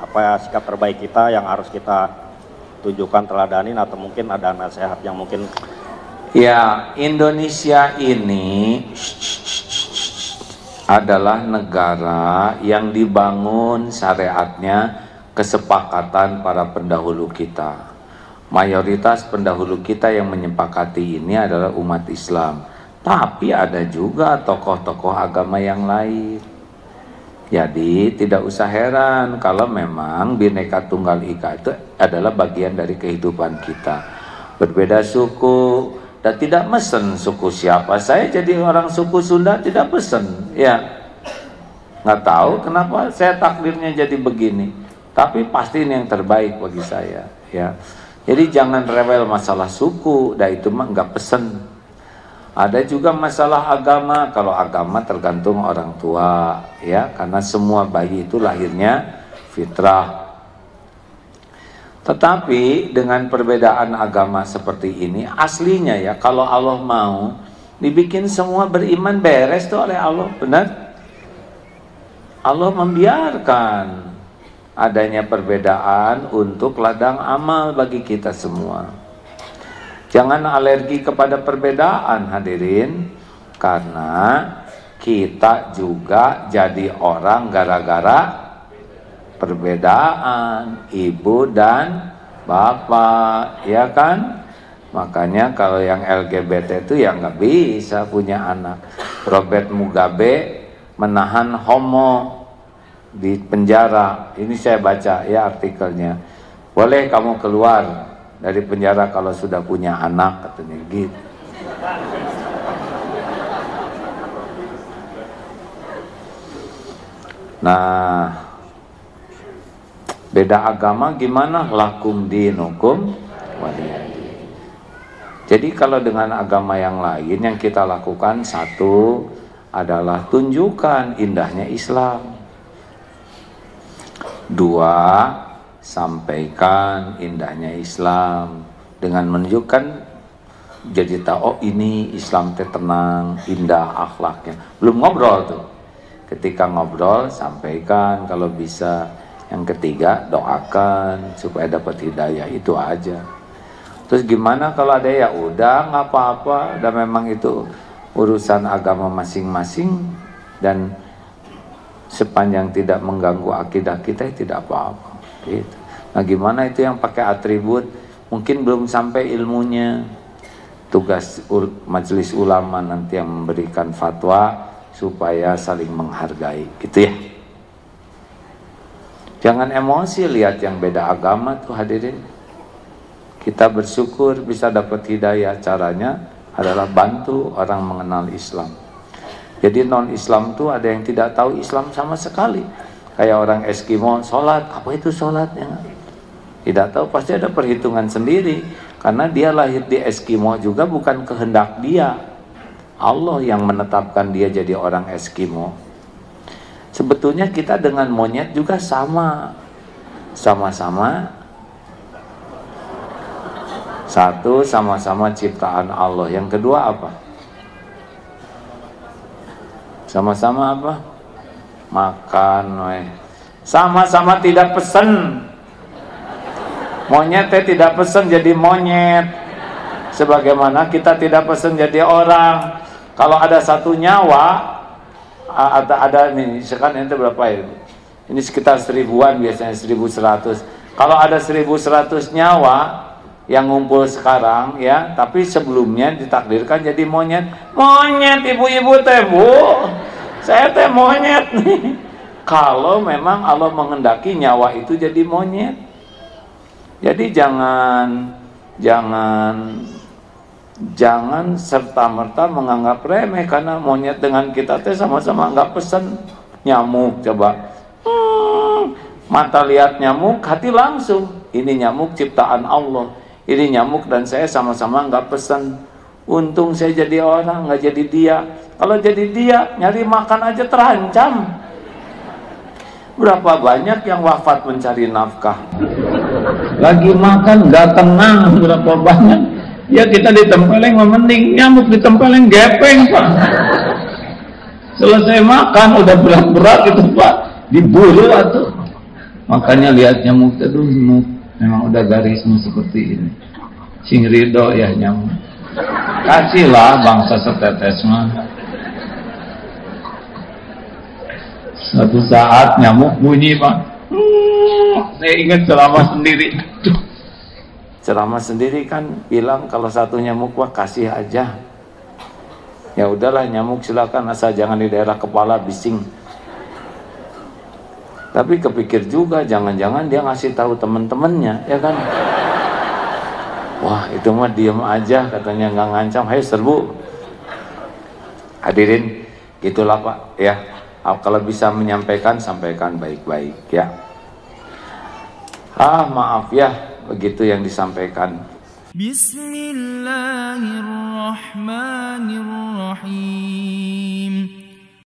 Apa ya sikap terbaik kita yang harus kita tunjukkan, teladanin, atau mungkin ada nasihat yang mungkin. Ya, Indonesia ini adalah negara yang dibangun syariatnya kesepakatan para pendahulu kita. Mayoritas pendahulu kita yang menyepakati ini adalah umat Islam. Tapi ada juga tokoh-tokoh agama yang lain. Jadi tidak usah heran kalau memang Bhinneka Tunggal Ika itu adalah bagian dari kehidupan kita. Berbeda suku, dan tidak mesen suku siapa. Saya jadi orang suku Sunda tidak pesen, ya nggak tahu kenapa saya takdirnya jadi begini. Tapi pasti ini yang terbaik bagi saya, ya. Jadi jangan rewel masalah suku, dah itu mah nggak pesen. Ada juga masalah agama. Kalau agama tergantung orang tua, ya, karena semua bayi itu lahirnya fitrah. Tetapi dengan perbedaan agama seperti ini, aslinya ya, kalau Allah mau dibikin semua beriman, beres tuh oleh Allah, benar? Allah membiarkan adanya perbedaan untuk ladang amal bagi kita semua. Jangan alergi kepada perbedaan, hadirin, karena kita juga jadi orang gara-gara perbedaan ibu dan bapak, ya kan? Makanya kalau yang LGBT itu ya nggak bisa punya anak. Robert Mugabe menahan homo di penjara. Ini saya baca ya artikelnya. Boleh kamu keluar dari penjara kalau sudah punya anak, katanya gitu. Nah, beda agama gimana? Lakum dinukum waliyadin. Jadi kalau dengan agama yang lain yang kita lakukan, satu adalah tunjukkan indahnya Islam. Dua, sampaikan indahnya Islam dengan menunjukkan, jadi tahu oh ini Islam teh tenang, indah akhlaknya. Belum ngobrol tuh. Ketika ngobrol sampaikan kalau bisa. Yang ketiga, doakan supaya dapat hidayah, itu aja. Terus gimana kalau ada ya udah nggak apa-apa, dan memang itu urusan agama masing-masing dan sepanjang tidak mengganggu akidah kita tidak apa-apa. Gitu. Nah gimana itu yang pakai atribut, mungkin belum sampai ilmunya. Tugas majelis ulama nanti yang memberikan fatwa supaya saling menghargai, gitu ya. Jangan emosi lihat yang beda agama tuh, hadirin. Kita bersyukur bisa dapat hidayah, caranya adalah bantu orang mengenal Islam. Jadi non-Islam tuh ada yang tidak tahu Islam sama sekali. Kayak orang Eskimo, sholat, apa itu sholatnya? Tidak tahu, pasti ada perhitungan sendiri. Karena dia lahir di Eskimo juga bukan kehendak dia. Allah yang menetapkan dia jadi orang Eskimo. Sebetulnya kita dengan monyet juga sama-sama satu, sama-sama ciptaan Allah. Yang kedua apa? Sama-sama apa? Makan, sama-sama tidak pesen. Monyet tidak pesen jadi monyet, sebagaimana kita tidak pesen jadi orang. Kalau ada satu nyawa, ada nih, sekarang itu berapa ya? Ini sekitar 1000-an biasanya, 1100. Kalau ada 1100 nyawa yang ngumpul sekarang ya, tapi sebelumnya ditakdirkan jadi monyet. Monyet ibu-ibu teh, Bu. Saya teh monyet nih. Kalau memang Allah menghendaki nyawa itu jadi monyet. Jadi jangan serta-merta menganggap remeh, karena monyet dengan kita teh sama-sama nggak pesen. Nyamuk coba, mata lihat nyamuk, hati langsung ini nyamuk ciptaan Allah, ini nyamuk dan saya sama-sama nggak pesen. Untung saya jadi orang, nggak jadi dia. Kalau jadi dia, nyari makan aja terancam. Berapa banyak yang wafat mencari nafkah, lagi makan nggak tenang, berapa banyak. Ya kita ditempeleng mending, nyamuk ditempeleng gepeng, Pak. Selesai makan udah berat-berat itu, Pak, diburu atuh. Makanya lihat nyamuk itu memang udah garismu seperti ini. Sing ridho ya nyamuk. Kasihlah bangsa setetes mah. Suatu saat nyamuk bunyi, Pak. Saya ingat ceramah sendiri. Ceramah sendiri kan bilang kalau satu nyamuk, wah kasih aja. Ya udahlah nyamuk silakan, asal jangan di daerah kepala bising. Tapi kepikir juga jangan-jangan dia ngasih tahu teman-temannya, ya kan? Wah itu mah diem aja, katanya nggak ngancam, ayo serbu. Hadirin, gitulah Pak ya. Kalau bisa menyampaikan, sampaikan baik-baik ya. Maaf ya, begitu yang disampaikan. Bismillahirrahmanirrahim.